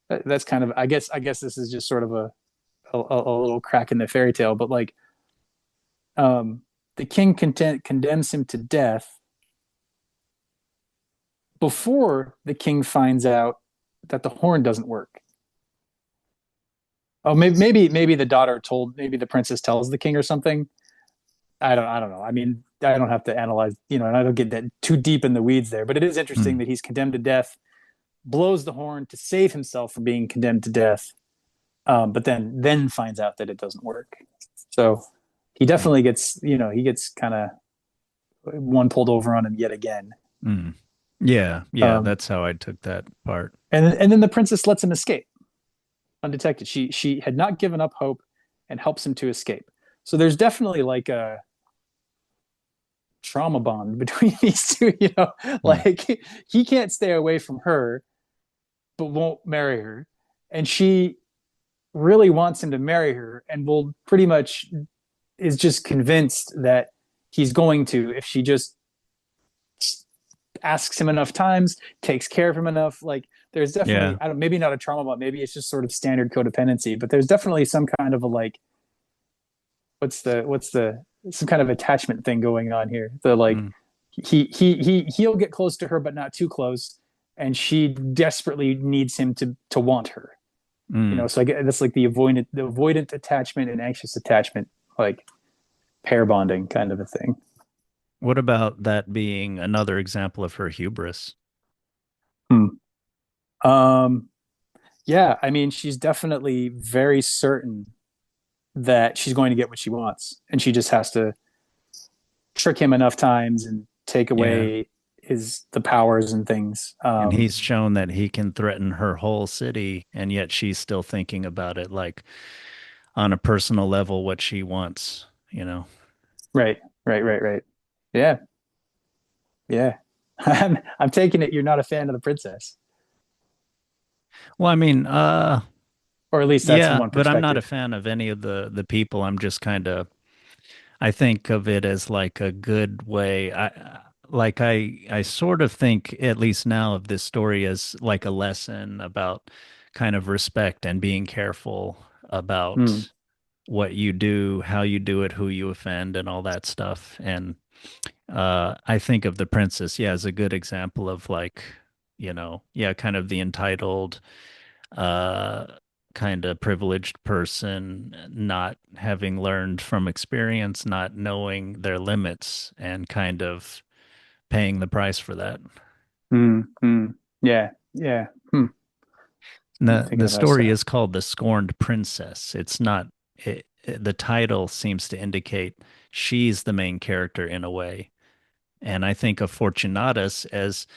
that's kind of, I guess this is just sort of a little crack in the fairy tale, but like the king condemns him to death before the king finds out that the horn doesn't work. Oh, maybe the daughter told, maybe the princess tells the king or something. I don't know. I mean, I don't have to analyze, and I don't get that too deep in the weeds there. But it is interesting Mm. that he's condemned to death, blows the horn to save himself from being condemned to death, but then finds out that it doesn't work. So he definitely gets, he gets kind of one pulled over on him yet again. Mm. Yeah, yeah, Um, that's how I took that part. and then the princess lets him escape undetected. She had not given up hope and helps him to escape. So there's definitely like a trauma bond between these two. Mm. Like he can't stay away from her, but won't marry her, and she really wants him to marry her, and will pretty much is just convinced that he's going to if she just asks him enough times, takes care of him enough. Like there's definitely, Yeah. I don't, maybe not a trauma bond, maybe it's just sort of standard codependency, but there's definitely some kind of a like, what's the some kind of attachment thing going on here. The like Mm. he'll get close to her, but not too close, and she desperately needs him to want her. Mm. So I get that's like the avoidant attachment and anxious attachment, like pair bonding kind of a thing. What about that being another example of her hubris? Hmm. Um, yeah, I mean, she's definitely very certain that she's going to get what she wants, and she just has to trick him enough times and take Yeah. away his the powers and things. And he's shown that he can threaten her whole city, and yet she's still thinking about it like on a personal level, what she wants, you know? Right, right. Yeah, yeah. I'm taking it you're not a fan of the princess, Well, I mean, or at least that's yeah, one but I'm not a perspective. fan of any of the people. I'm just kind of I think of it as like a good way. I sort of think at least now of this story as like a lesson about kind of respect and being careful Hmm. about what you do, how you do it, who you offend, and all that stuff. And I think of the princess, yeah, as a good example of like, yeah, kind of the entitled, uh, kind of privileged person, not having learned from experience, not knowing their limits, and kind of paying the price for that. Hmm. Hmm. Yeah, yeah. I'm thinking The of us. story is called The Scorned Princess. It's not, the title seems to indicate she's the main character in a way. And I think of Fortunatus as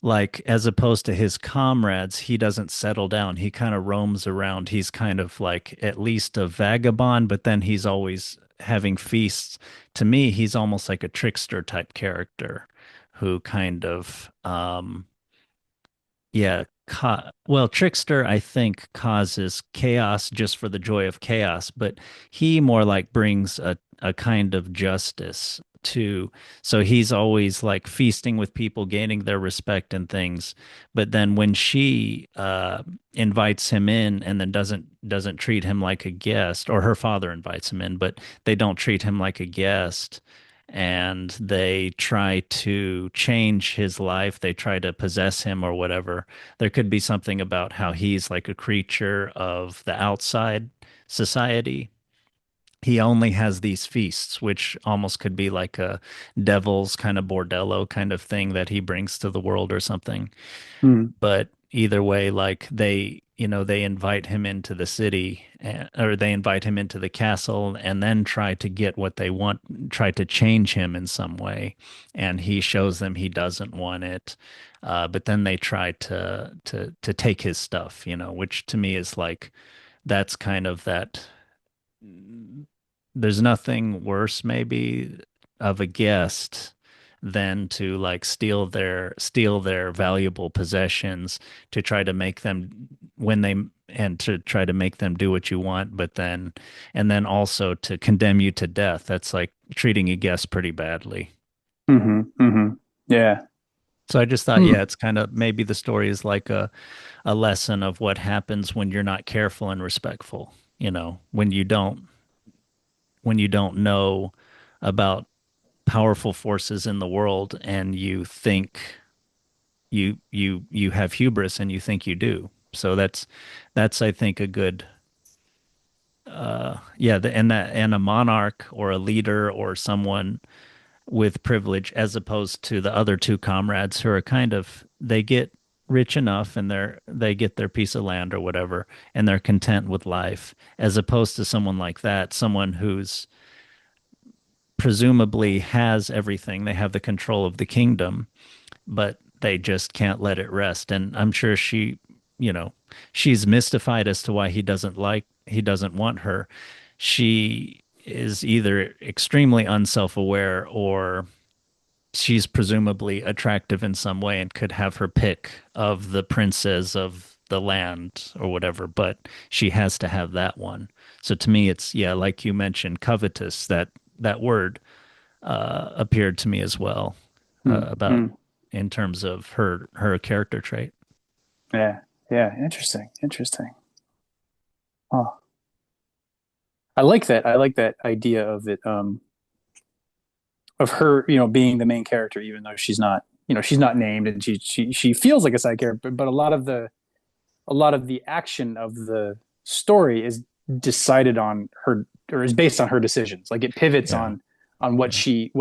like, as opposed to his comrades, he doesn't settle down. He kind of roams around. He's kind of like at least a vagabond, but then he's always having feasts. To me, he's almost like a trickster type character who kind of, yeah, well, trickster, I think, causes chaos just for the joy of chaos, but he more like brings a kind of justice too. So he's always like feasting with people, gaining their respect and things. But then when she invites him in and then doesn't treat him like a guest, or her father invites him in, but they don't treat him like a guest. And they try to change his life. They try to possess him or whatever. There could be something about how he's like a creature of the outside society. He only has these feasts, which almost could be like a devil's kind of bordello kind of thing that he brings to the world or something. Hmm. But either way, like they invite him into the city, or they invite him into the castle and then try to get what they want, try to change him in some way. And he shows them he doesn't want it. But then they try to take his stuff, which to me is like that's kind of that there's nothing worse maybe of a guest than to like steal their valuable possessions to try to make them when they and to try to make them do what you want, but then and then also to condemn you to death. That's like treating a guest pretty badly. Hmm. Hmm. Yeah. So I just thought, Hmm. yeah, it's kind of maybe the story is like a lesson of what happens when you're not careful and respectful, when you don't know about powerful forces in the world and you think you have hubris and you think you do. So that's I think a good yeah, and a monarch or a leader or someone with privilege as opposed to the other two comrades who are kind of they get rich enough and they get their piece of land or whatever and they're content with life as opposed to someone like that, someone who's presumably has everything. They have the control of the kingdom, but they just can't let it rest. And I'm sure you know, she's mystified as to why he doesn't want her. She is either extremely unself-aware or she's presumably attractive in some way and could have her pick of the princes of the land or whatever, but she has to have that one. So to me, it's, yeah, like you mentioned, covetous, that word appeared to me as well Hmm. about Hmm. in terms of her character trait. Yeah. Yeah. Interesting. Interesting. Oh, I like that. I like that idea of it, of her, being the main character, even though she's not named and she feels like a side character, but a lot of the action of the story is decided on her or is based on her decisions. Like it pivots Yeah. on Yeah. what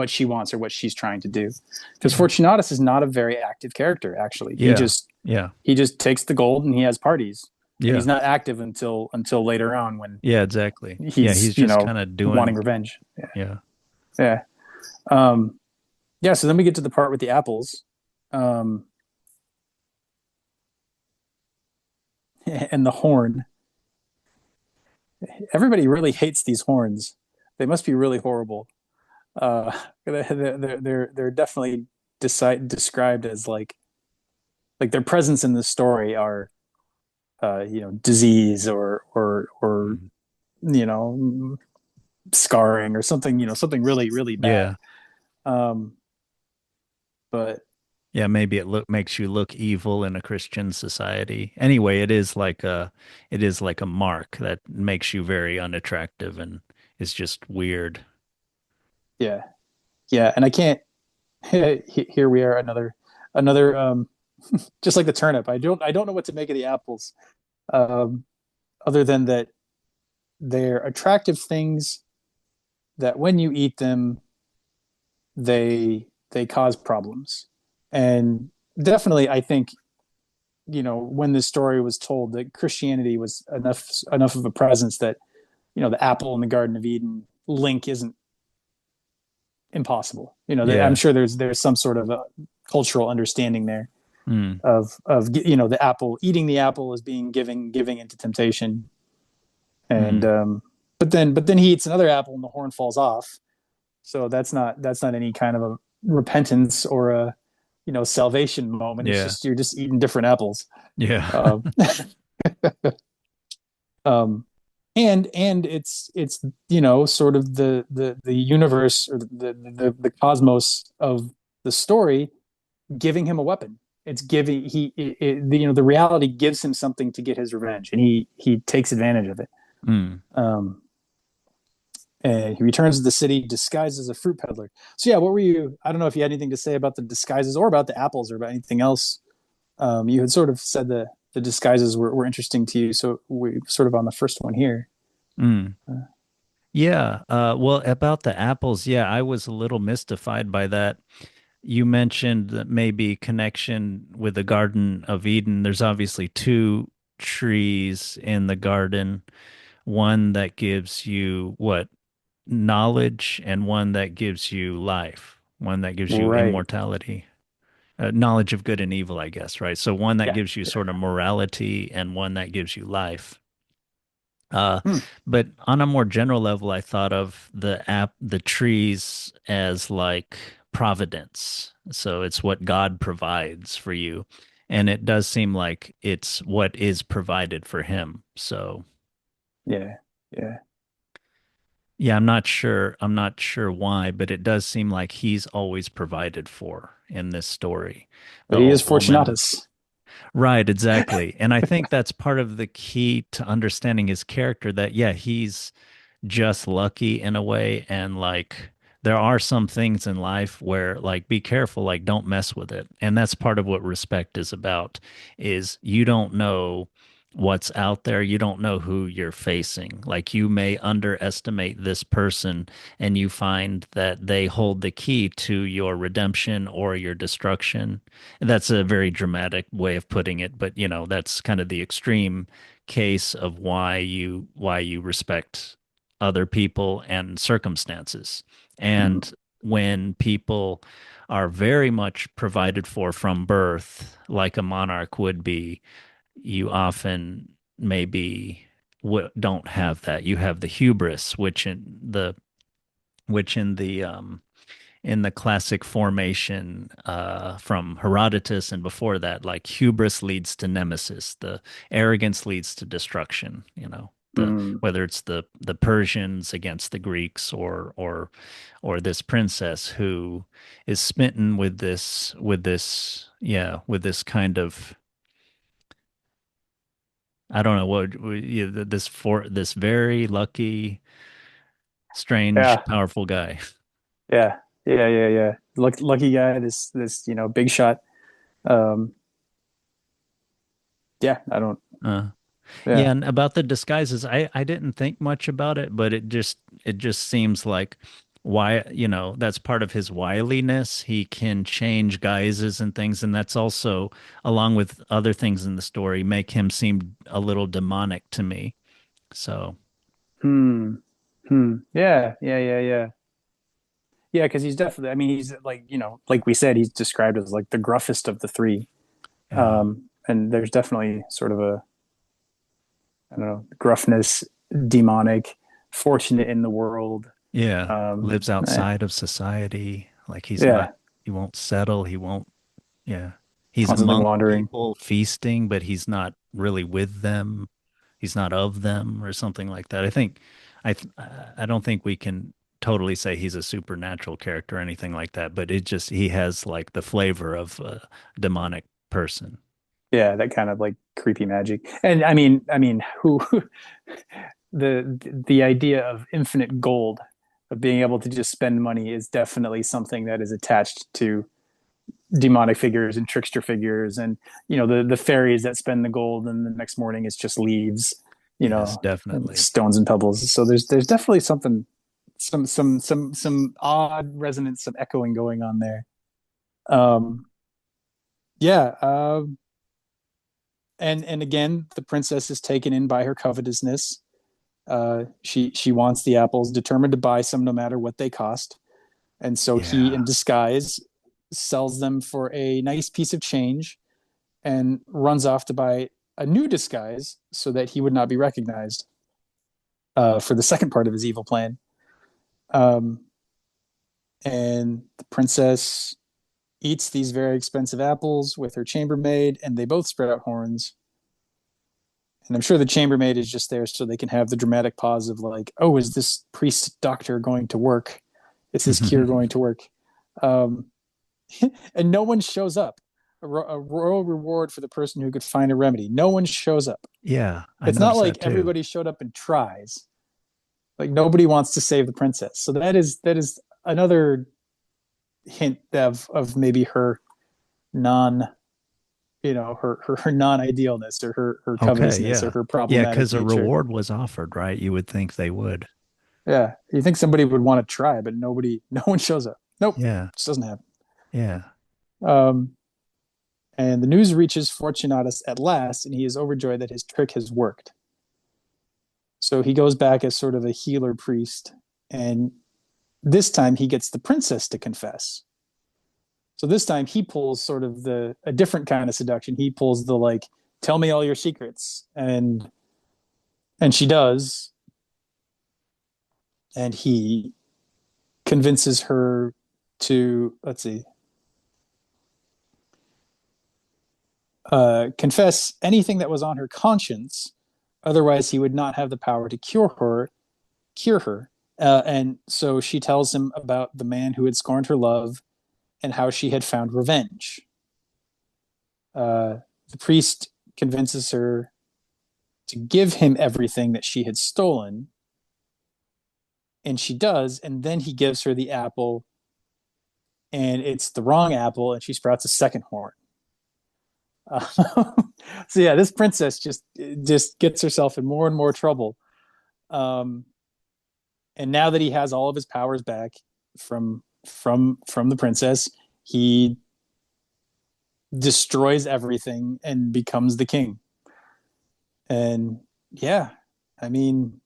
she wants or what she's trying to do. Because Yeah. Fortunatus is not a very active character, actually. Yeah. Yeah. He just takes the gold and he has parties. And he's Yeah. not active until later on when Yeah, exactly. Yeah, he's, he's just kind of wanting doing, revenge. Yeah. yeah. Yeah. Um, yeah, so then we get to the part with the apples. Um, and the horn. Everybody really hates these horns. They must be really horrible. They're definitely described as like their presence in the story are disease or Mhm. scarring or something something really bad. Yeah. Um, but Yeah, maybe it makes you look evil in a Christian society. Anyway, it is like a mark that makes you very unattractive and is just weird. yeah, yeah, and I can't. Here we are, another just like the turnip. I don't know what to make of the apples, um, other than that they're attractive things that when you eat them, they cause problems. And definitely, I think when this story was told, that Christianity was enough of a presence that the apple in the Garden of Eden link isn't impossible. I'm Yeah. sure there's some sort of a cultural understanding there Mm. of the apple, eating the apple as being giving into temptation. And Mm. but then he eats another apple and the horn falls off. So that's not any kind of a repentance or a salvation moment. It's Yeah. just you're just eating different apples. Yeah. Um, um, and it's sort of the universe or the cosmos of the story giving him a weapon. It's giving the reality gives him something to get his revenge, and he takes advantage of it. Mm, Um, and he returns to the city disguised as a fruit peddler. So yeah, what were you? I don't know if you had anything to say about the disguises or about the apples or about anything else. You had sort of said the disguises were interesting to you, so we sort of on the first one here. mm. Uh, Yeah. Well, about the apples, yeah, I was a little mystified by that. You mentioned that maybe connection with the Garden of Eden. There's obviously two trees in the garden, one that gives you what? Knowledge, and one that gives you life, one that gives you right. immortality. Knowledge of good and evil, I guess, right? So one that Yeah. gives you sort of morality and one that gives you life. Uh, Hmm. but on a more general level, I thought of the trees as like providence. So it's what God provides for you. And it does seem like it's what is provided for him. So Yeah. Yeah. yeah, I'm not sure. I'm not sure why, but it does seem like he's always provided for in this story. The He is old woman. Fortunatus. Right, exactly. And I think that's part of the key to understanding his character that, yeah, he's just lucky in a way. And like, there are some things in life where, like, be careful, like, don't mess with it. And that's part of what respect is about, is you don't know what's out there. You don't know who you're facing. Like, you may underestimate this person and you find that they hold the key to your redemption or your destruction. That's a very dramatic way of putting it, but that's kind of the extreme case of why you respect other people and circumstances. Mm. And when people are very much provided for from birth, like a monarch would be, you often maybe don't have that. You have the hubris, which in the classic formation from Herodotus and before that, like hubris leads to nemesis, the arrogance leads to destruction. The Mm. whether it's the Persians against the Greeks, or this princess who is smitten with this kind of, I don't know yeah, this very lucky, strange, Yeah. powerful guy. Yeah. Yeah. Yeah. Yeah. Lucky guy. This big shot. Um. Yeah. I don't. Uh, Yeah. Yeah, and about the disguises, I didn't think much about it, but it just seems like why, that's part of his wiliness. He can change guises and things, and that's also, along with other things in the story, make him seem a little demonic to me. So, Hmm. Hmm. Yeah. Yeah. Yeah. Yeah. Yeah. Because he's definitely. I mean, he's like like we said, he's described as like the gruffest of the three. yeah. And there's definitely sort of a I don't know gruffness, demonic, fortunate in the world. Yeah, Um. lives eh, outside of society. Like yeah. he won't settle, he won't, yeah. He's Constantly among wandering. people feasting, but he's not really with them. He's not of them or something like that. I don't think we can totally say he's a supernatural character or anything like that, but he has like the flavor of a demonic person. Yeah, that kind of like creepy magic. And I mean, who the idea of infinite gold, of being able to just spend money, is definitely something that is attached to demonic figures and trickster figures, and the fairies that spend the gold, and the next morning it's just leaves, Yes, and definitely. stones and pebbles. So there's definitely something, some odd resonance, some echoing going on there. Um, yeah. And again, the princess is taken in by her covetousness. She wants the apples, determined to buy some no matter what they cost. And so he, in Yeah. disguise, sells them for a nice piece of change and runs off to buy a new disguise so that he would not be recognized for the second part of his evil plan. Um, and the princess eats these very expensive apples with her chambermaid, and they both spread out horns. And I'm sure the chambermaid is just there so they can have the dramatic pause of like, oh, is this priest doctor going to work? Is his cure going to work? Um, and no one shows up. A royal reward for the person who could find a remedy. No one shows up. Yeah, I It's not noticed like that too. everybody showed up and tries. Like nobody wants to save the princess. So that is another hint of maybe her non her non-idealness or her Okay, covetousness or yeah. her Yeah, problematic because a nature. reward was offered, right? You would think they would. Yeah, you think somebody would want to try, but nobody, no one shows up. Nope, Yeah, just doesn't happen. yeah. Um, and the news reaches Fortunatus at last, and he is overjoyed that his trick has worked. So he goes back as sort of a healer priest, and this time he gets the princess to confess. So this time he pulls sort of the a different kind of seduction. He pulls the like, tell me all your secrets, and she does, and he convinces her to let's see, confess anything that was on her conscience. Otherwise, he would not have the power to cure her. Cure her. And so she tells him about the man who had scorned her love and how she had found revenge. The priest convinces her to give him everything that she had stolen, and she does. And then he gives her the apple, and it's the wrong apple, and she sprouts a second horn. Uh, so yeah, this princess just gets herself in more and more trouble. Um, and now that he has all of his powers back from the princess, he destroys everything and becomes the king. And yeah, I mean,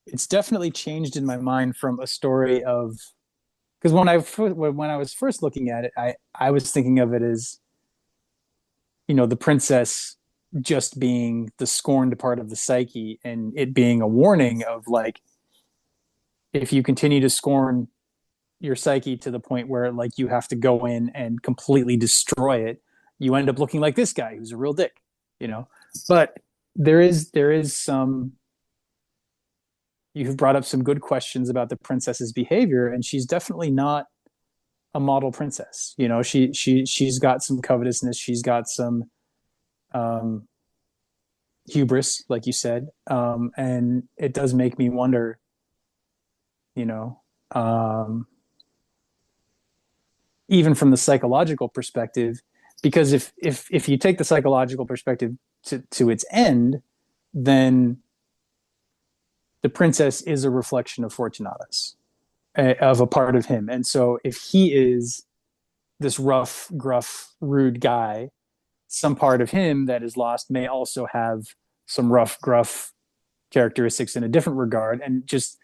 it's definitely changed in my mind from a story of because when I was first looking at it, I was thinking of it as the princess just being the scorned part of the psyche and it being a warning of like if you continue to scorn your psyche to the point where like you have to go in and completely destroy it, you end up looking like this guy who's a real dick, you know. But there is some you've brought up some good questions about the princess's behavior, and she's definitely not a model princess. She's got some covetousness, she's got some um, hubris, like you said, and it does make me wonder, you know, um, even from the psychological perspective, because if you take the psychological perspective to its end, then the princess is a reflection of Fortunatus, of a part of him. And so if he is this rough, gruff, rude guy, some part of him that is lost may also have some rough, gruff characteristics in a different regard. And just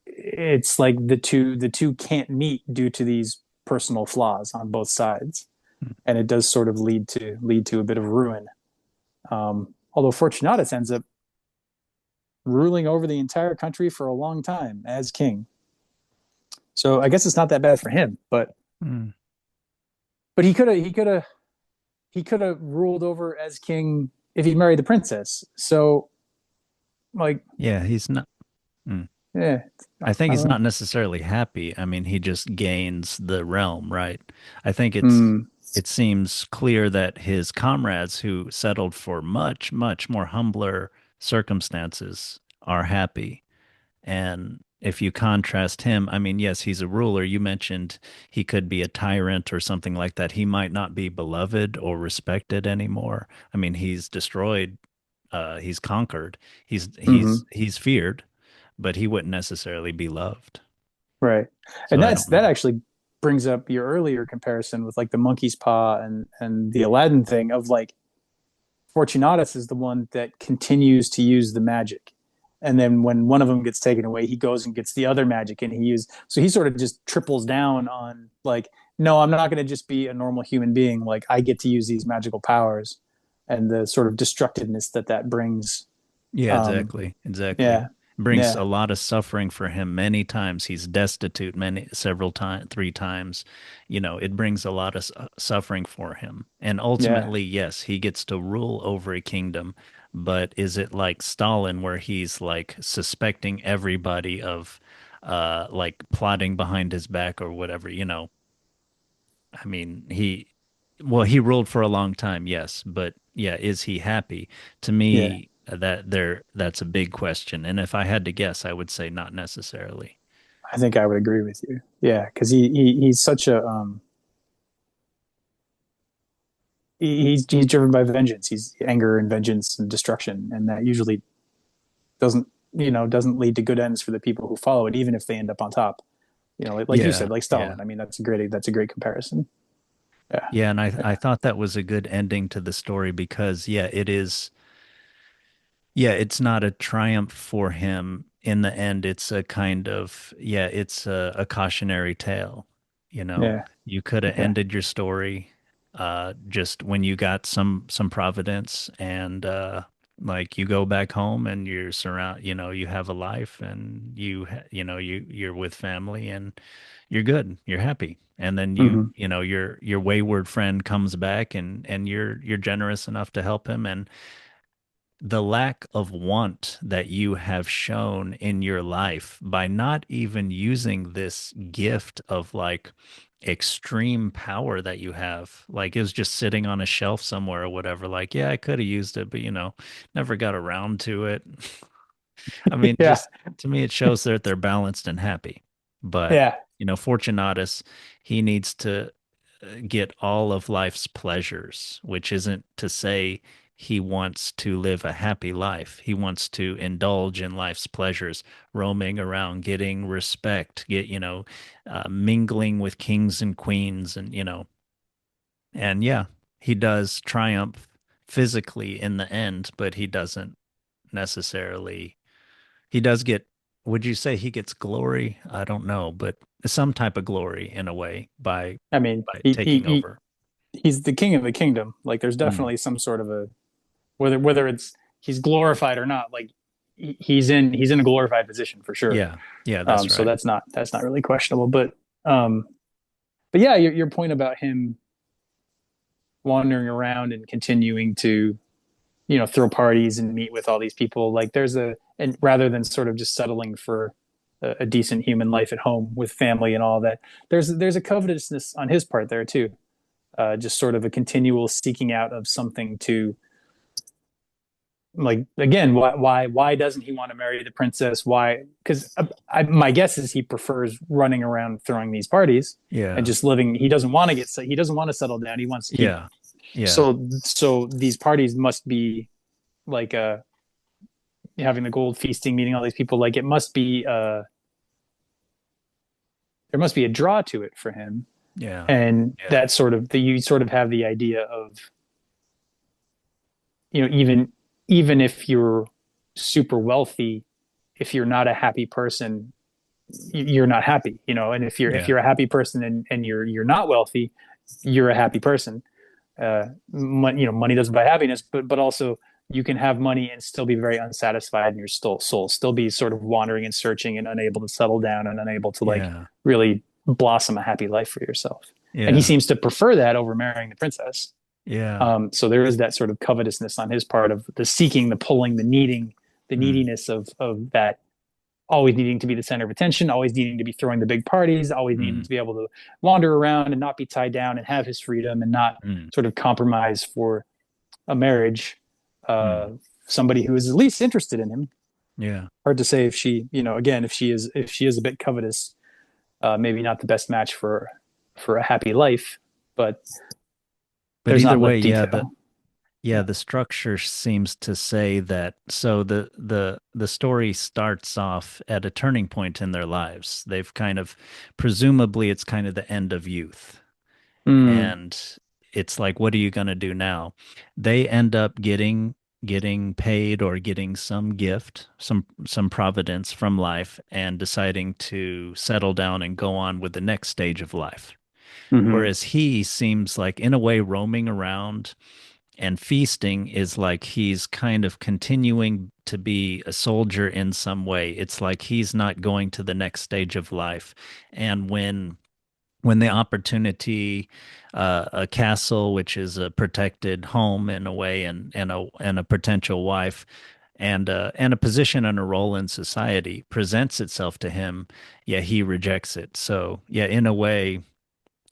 it's like the two can't meet due to these personal flaws on both sides. And it does sort of lead to a bit of ruin. Although Fortunatus ends up ruling over the entire country for a long time as king. So I guess it's not that bad for him, Mm. but he could have ruled over as king if he married the princess. So like, Yeah, he's not. Mm. yeah, I think I he's don't know. not necessarily happy. I mean, he just gains the realm, right? I think Hmm. it seems clear that his comrades who settled for much, much more humbler circumstances are happy. And if you contrast him, I mean, yes, he's a ruler. You mentioned he could be a tyrant or something like that. He might not be beloved or respected anymore. I mean, he's destroyed, he's conquered, Hmm. he's feared, but he wouldn't necessarily be loved. Right. So And I that's don't that know. actually brings up your earlier comparison with like the monkey's paw and the Aladdin thing of like Fortunatus is the one that continues to use the magic. And then when one of them gets taken away, he goes and gets the other magic and he sort of just triples down on like, no, I'm not going to just be a normal human being. Like I get to use these magical powers and the sort of destructiveness that brings. Yeah, Um, exactly. Exactly. yeah. brings Yeah. a lot of suffering for him. Many times he's destitute, many several times, three times. It brings a lot of suffering for him. And Yeah. ultimately, yes, he gets to rule over a kingdom, but is it like Stalin where he's like suspecting everybody of like plotting behind his back or whatever? I mean, he ruled for a long time, yes, but yeah, is he happy? To Yeah. me, that's a big question. And if I had to guess, I would say not necessarily. I think I would agree with you. Yeah, because he's such a he's driven by vengeance. He's anger and vengeance and destruction, and that usually doesn't doesn't lead to good ends for the people who follow it, even if they end up on top. Like you Yeah, said, like yeah. Stalin. I mean, that's a great comparison. Yeah, Yeah, and I yeah, thought that was a good ending to the story because yeah, it is. Yeah, it's not a triumph for him in the end. It's a kind of, yeah, it's a cautionary tale. yeah. You could have Okay. ended your story just when you got some providence and like you go back home and you have a life and you're with family and you're good, you're happy. And then Hmm. your wayward friend comes back and you're generous enough to help him and the lack of want that you have shown in your life by not even using this gift of like extreme power that you have. Like it was just sitting on a shelf somewhere or whatever. Like, yeah, I could have used it, but never got around to it. I mean, Yeah, just to me, it shows that they're balanced and happy. But, yeah. Fortunatus, he needs to get all of life's pleasures, which isn't to say he wants to live a happy life. He wants to indulge in life's pleasures, roaming around, getting respect, mingling with kings and queens, and yeah, he does triumph physically in the end, but he doesn't necessarily. He does get. Would you say he gets glory? I don't know, but some type of glory in a way by I mean, by taking over. he's the king of the kingdom. Like, there's Mm. definitely some sort of a whether it's he's glorified or not. Like, he's in a glorified position for sure. Yeah, yeah, that's So right. that's not really questionable. Um, but yeah, your point about him wandering around and continuing to throw parties and meet with all these people, like there's a and rather than sort of just settling for a decent human life at home with family and all that, there's a covetousness on his part there too. Just sort of a continual seeking out of something to, like, again, why doesn't he want to marry the princess? Why? Because my guess is he prefers running around throwing these parties and Yeah, just living. He doesn't want to settle down. He yeah, yeah, so these parties must be like having the gold feasting, meeting all these people. Like, it must be there must be a draw to it for him. yeah, And yeah, that sort of you sort of have the idea of, even if you're super wealthy, if you're not a happy person, you're not happy. And if yeah, you're a happy person and you're not wealthy, you're a happy person. Money doesn't buy happiness, but also you can have money and still be very unsatisfied in your soul, still be sort of wandering and searching and unable to settle down and unable to, like, yeah, really blossom a happy life for yourself. And he yeah, seems to prefer that over marrying the princess. yeah, So there is that sort of covetousness on his part of the seeking, the pulling, the needing, the mm, neediness of that, always needing to be the center of attention, always needing to be throwing the big parties, always needing mm, to be able to wander around and not be tied down and have his freedom and not mm, sort of compromise for a marriage. Uh, mm, Somebody who is at least interested in him. yeah. Hard to say if she, again, if she is a bit covetous, maybe not the best match for a happy life, but But there's either not way, much yeah, the detail. yeah, Yeah. the structure seems to say that so the story starts off at a turning point in their lives. They've kind of presumably it's kind of the end of youth. Mm, And it's like what are you going to do now? They end up getting paid or getting some gift, some providence from life and deciding to settle down and go on with the next stage of life. mm-hmm. Whereas he seems like in a way roaming around And feasting is like he's kind of continuing to be a soldier in some way. It's like he's not going to the next stage of life. And when the opportunity, a castle, which is a protected home in a way, and a potential wife, and a position and a role in society presents itself to him, yeah, he rejects it. So yeah, in a way,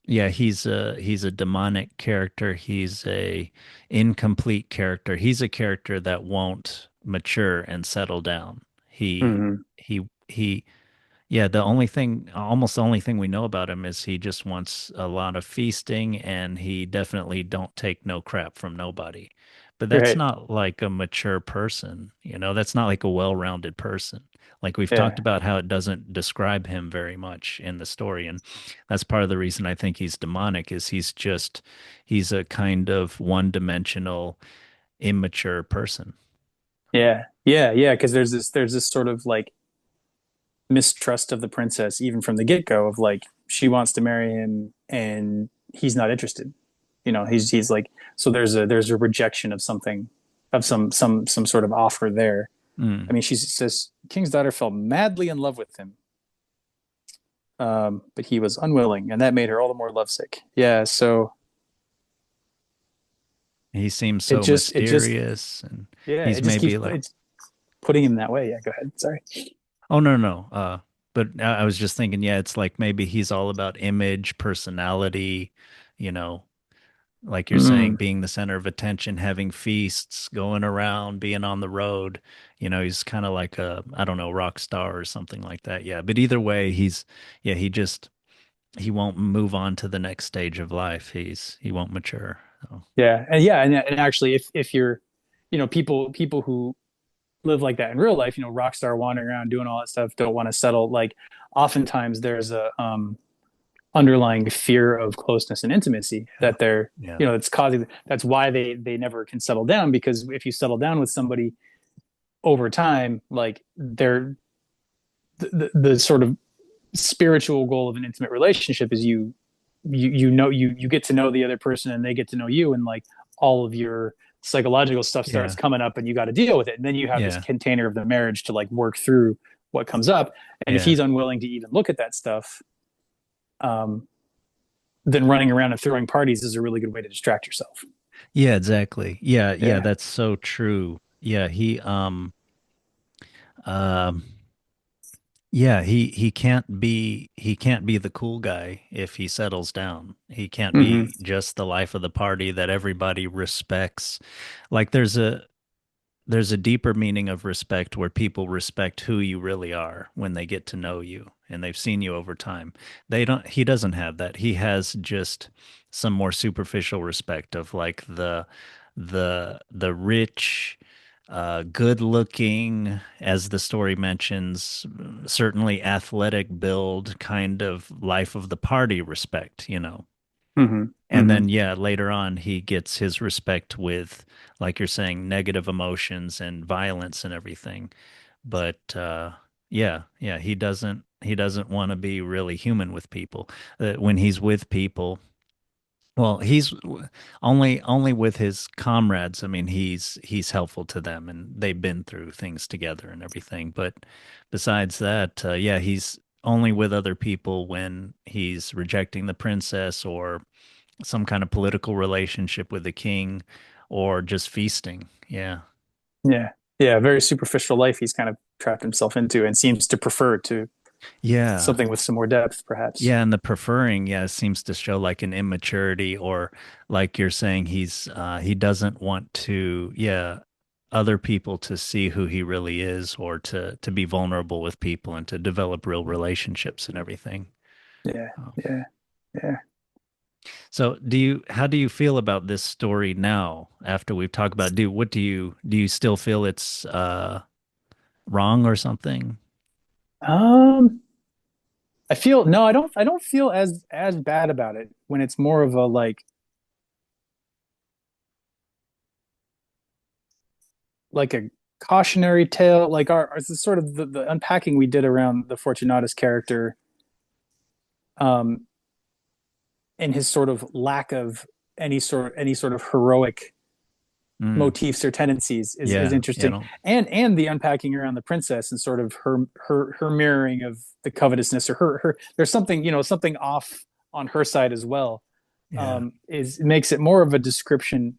yeah, he's a demonic character. He's a incomplete character. He's a character that won't mature and settle down. He Hmm. he yeah, the only thing, almost the only thing we know about him is he just wants a lot of feasting, and he definitely don't take no crap from nobody. But that's Right. not like a mature person, that's not like a well-rounded person. Like we've talked Yeah. about how it doesn't describe him very much in the story, and that's part of the reason I think he's demonic is he's a kind of one-dimensional, immature person. Yeah. Yeah. Yeah. Because there's this sort of like mistrust of the princess even from the get-go of like she wants to marry him and he's not interested. He's like, so there's a rejection of something, of some sort of offer there. I Mm. mean, she says King's daughter fell madly in love with him, but he was unwilling, and that made her all the more lovesick. Yeah, so He seems it so just it just mysterious, and yeah, he's it just keeps maybe like, it's putting him that way. Yeah, go ahead. Sorry. oh no, no. But I was just thinking, yeah, it's like maybe he's all about image, personality, you know, like you're saying, Mm, being the center of attention, having feasts, going around, being on the road. He's kind of like a, I don't know, rock star or something like that. Yeah. But either way, yeah, he won't move on to the next stage of life. He won't mature. So, yeah, and actually, if you're, people who live like that in real life, rock star wandering around doing all that stuff, don't want to settle. Like, oftentimes there's a underlying fear of closeness and intimacy yeah. that they're, Yeah. it's causing. That's why they never can settle down, because if you settle down with somebody over time, like they're the sort of spiritual goal of an intimate relationship is you get to know the other person and they get to know you, and like all of your psychological stuff starts Yeah. coming up and you got to deal with it, and then you have this Yeah. container of the marriage to like work through what comes up. And if Yeah. he's unwilling to even look at that stuff, um, then running around and throwing parties is a really good way to distract yourself. Yeah, exactly. Yeah. Yeah. Yeah. That's so true. Yeah. Um, Yeah, he can't be the cool guy if he settles down. He can't Hmm. be just the life of the party that everybody respects. Like there's a deeper meaning of respect where people respect who you really are when they get to know you and they've seen you over time. He doesn't have that. He has just some more superficial respect of like the rich, good looking, as the story mentions, certainly athletic build kind of life of the party respect. Hmm. And Hmm. then, yeah, later on, he gets his respect with, like you're saying, negative emotions and violence and everything. But yeah, yeah, he doesn't want to be really human with people. When he's with people, well, he's only with his comrades. I mean, he's helpful to them, and they've been through things together and everything. But besides that, yeah, he's only with other people when he's rejecting the princess or some kind of political relationship with the king or just feasting. Yeah. Yeah. Yeah. Very superficial life he's kind of trapped himself into and seems to prefer to Yeah. something with some more depth, perhaps. Yeah, and the preferring, yeah, seems to show like an immaturity, or like you're saying, he doesn't want to, yeah, other people to see who he really is, or to be vulnerable with people and to develop real relationships and everything. Yeah. Oh. Yeah. Yeah. So how do you feel about this story now after we've talked about, do you still feel it's wrong or something? Um, I feel no, I don't feel as bad about it when it's more of a like a cautionary tale, like our sort of the unpacking we did around the Fortunatus character, um, and his sort of lack of any sort of heroic Mm. motifs or tendencies is Yeah. Yeah. I interesting, don't, and the unpacking around the princess and sort of her mirroring of the covetousness, or her there's something, something off on her side as well. yeah. Is makes it more of a description,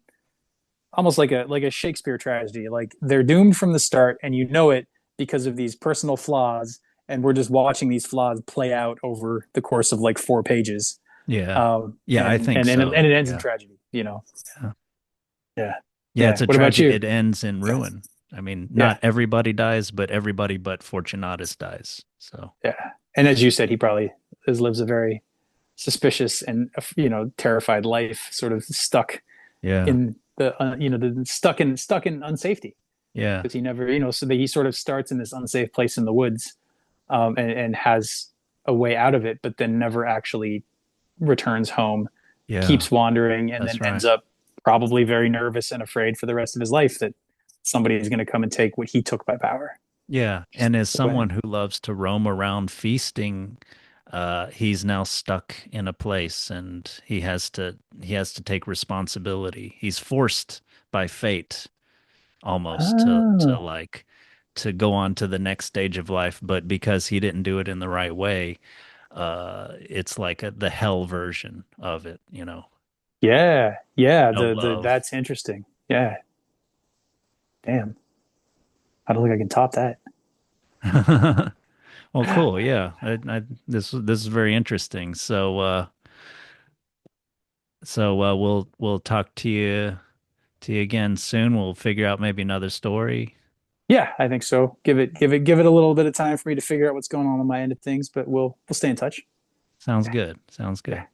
almost like a Shakespeare tragedy. Like they're doomed from the start, and you know it because of these personal flaws, and we're just watching these flaws play out over the course of like 4 pages. Yeah. Um, Yeah. I and think and and, so. and it ends in Yeah. tragedy. Yeah. Yeah, Yeah. It's yeah. a What about tragedy. you? It ends in ruin. I mean, Yeah, not everybody dies, but everybody but Fortunatus dies. So, yeah. And as you said, he probably lives a very suspicious and terrified life, sort of stuck yeah. in the stuck in unsafety, Yeah. because he never, so that he sort of starts in this unsafe place in the woods, and has a way out of it, but then never actually returns home, Yeah. keeps wandering, and then That's right. ends up probably very nervous and afraid for the rest of his life that somebody is going to come and take what he took by power. Yeah. Just And as the way. someone who loves to roam around feasting, he's now stuck in a place and he has to take responsibility. He's forced by fate almost to Oh, like to go on to the next stage of life, but because he didn't do it in the right way, it's like the hell version of it, yeah, yeah. no The love. that's interesting. Yeah, damn. I don't think I can top that. Well, cool. Yeah. This is very interesting. So we'll talk to you again soon. We'll figure out maybe another story. Yeah, I think so. Give it a little bit of time for me to figure out what's going on my end of things, but we'll stay in touch. Sounds good. Sounds good. Yeah.